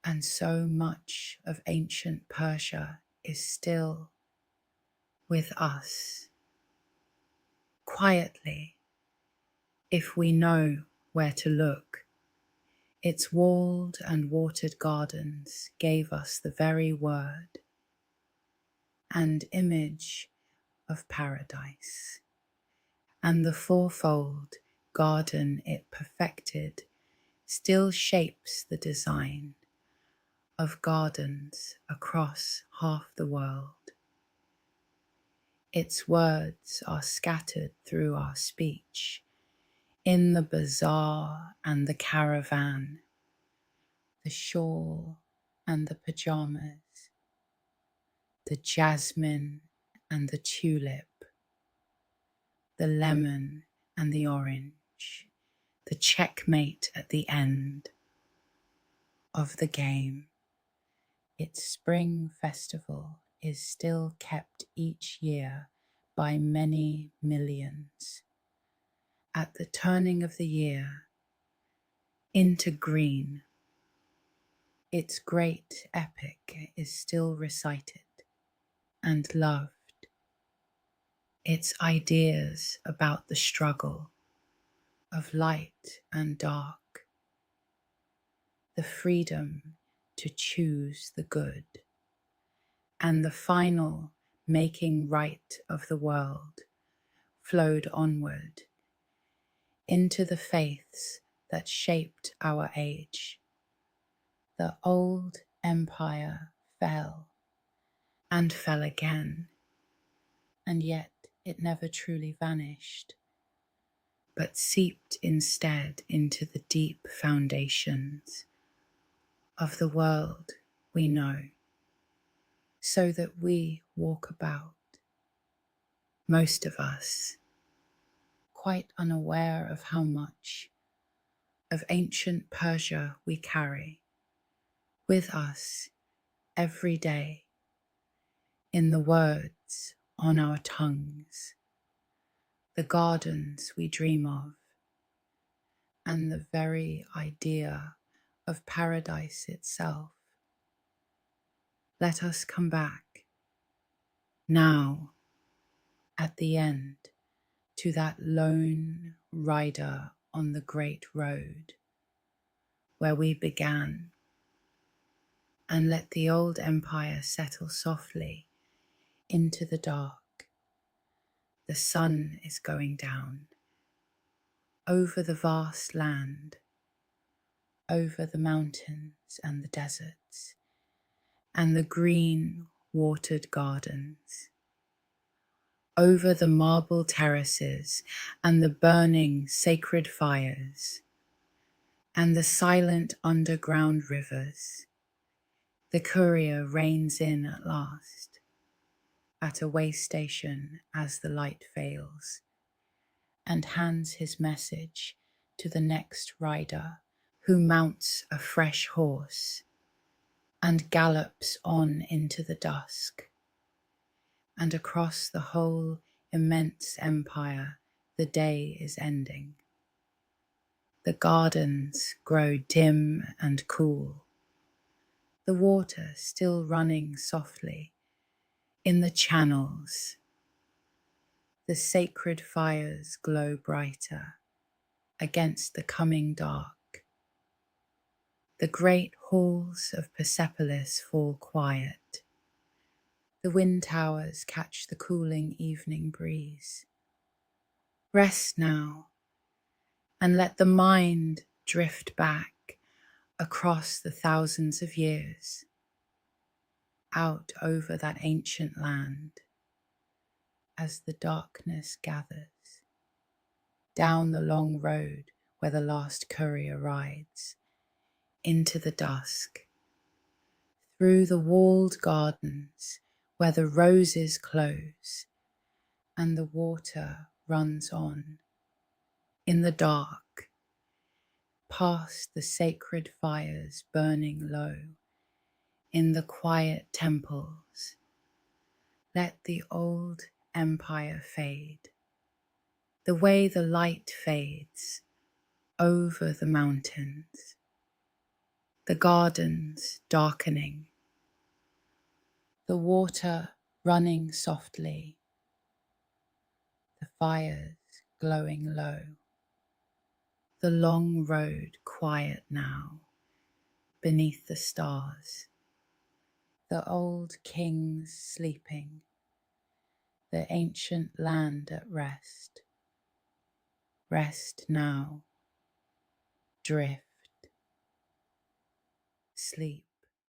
and so much of ancient Persia is still with us, quietly, if we know where to look. Its walled and watered gardens gave us the very word and image of paradise, and the fourfold garden it perfected still shapes the design of gardens across half the world. Its words are scattered through our speech, in the bazaar and the caravan, the shawl and the pajamas, the jasmine and the tulip, the lemon and the orange, the checkmate at the end of the game. Its spring festival is still kept each year by many millions. At the turning of the year into green, its great epic is still recited and loved. Its ideas about the struggle of light and dark, the freedom to choose the good, and the final making right of the world flowed onward into the faiths that shaped our age. The old empire fell and fell again, and yet it never truly vanished, but seeped instead into the deep foundations of the world we know, so that we walk about, most of us, quite unaware of how much of ancient Persia we carry with us every day in the words on our tongues, the gardens we dream of, and the very idea of paradise itself. Let us come back now at the end to that lone rider on the great road where we began, and let the old empire settle softly into the dark. The sun is going down over the vast land, over the mountains and the deserts, and the green watered gardens, over the marble terraces and the burning sacred fires, and the silent underground rivers. The courier reins in at last, at a waystation as the light fails, and hands his message to the next rider, who mounts a fresh horse and gallops on into the dusk. And across the whole immense empire the day is ending. The gardens grow dim and cool, the water still running softly in the channels. The sacred fires glow brighter against the coming dark. The great halls of Persepolis fall quiet. The wind towers catch the cooling evening breeze. Rest now, and let the mind drift back across the thousands of years, out over that ancient land, as the darkness gathers, down the long road where the last courier rides, into the dusk, through the walled gardens where the roses close and the water runs on, in the dark, past the sacred fires burning low, in the quiet temples. Let the old empire fade, the way the light fades over the mountains, the gardens darkening, the water running softly, the fires glowing low, the long road quiet now beneath the stars, the old kings sleeping, the ancient land at rest. Rest now, drift, sleep.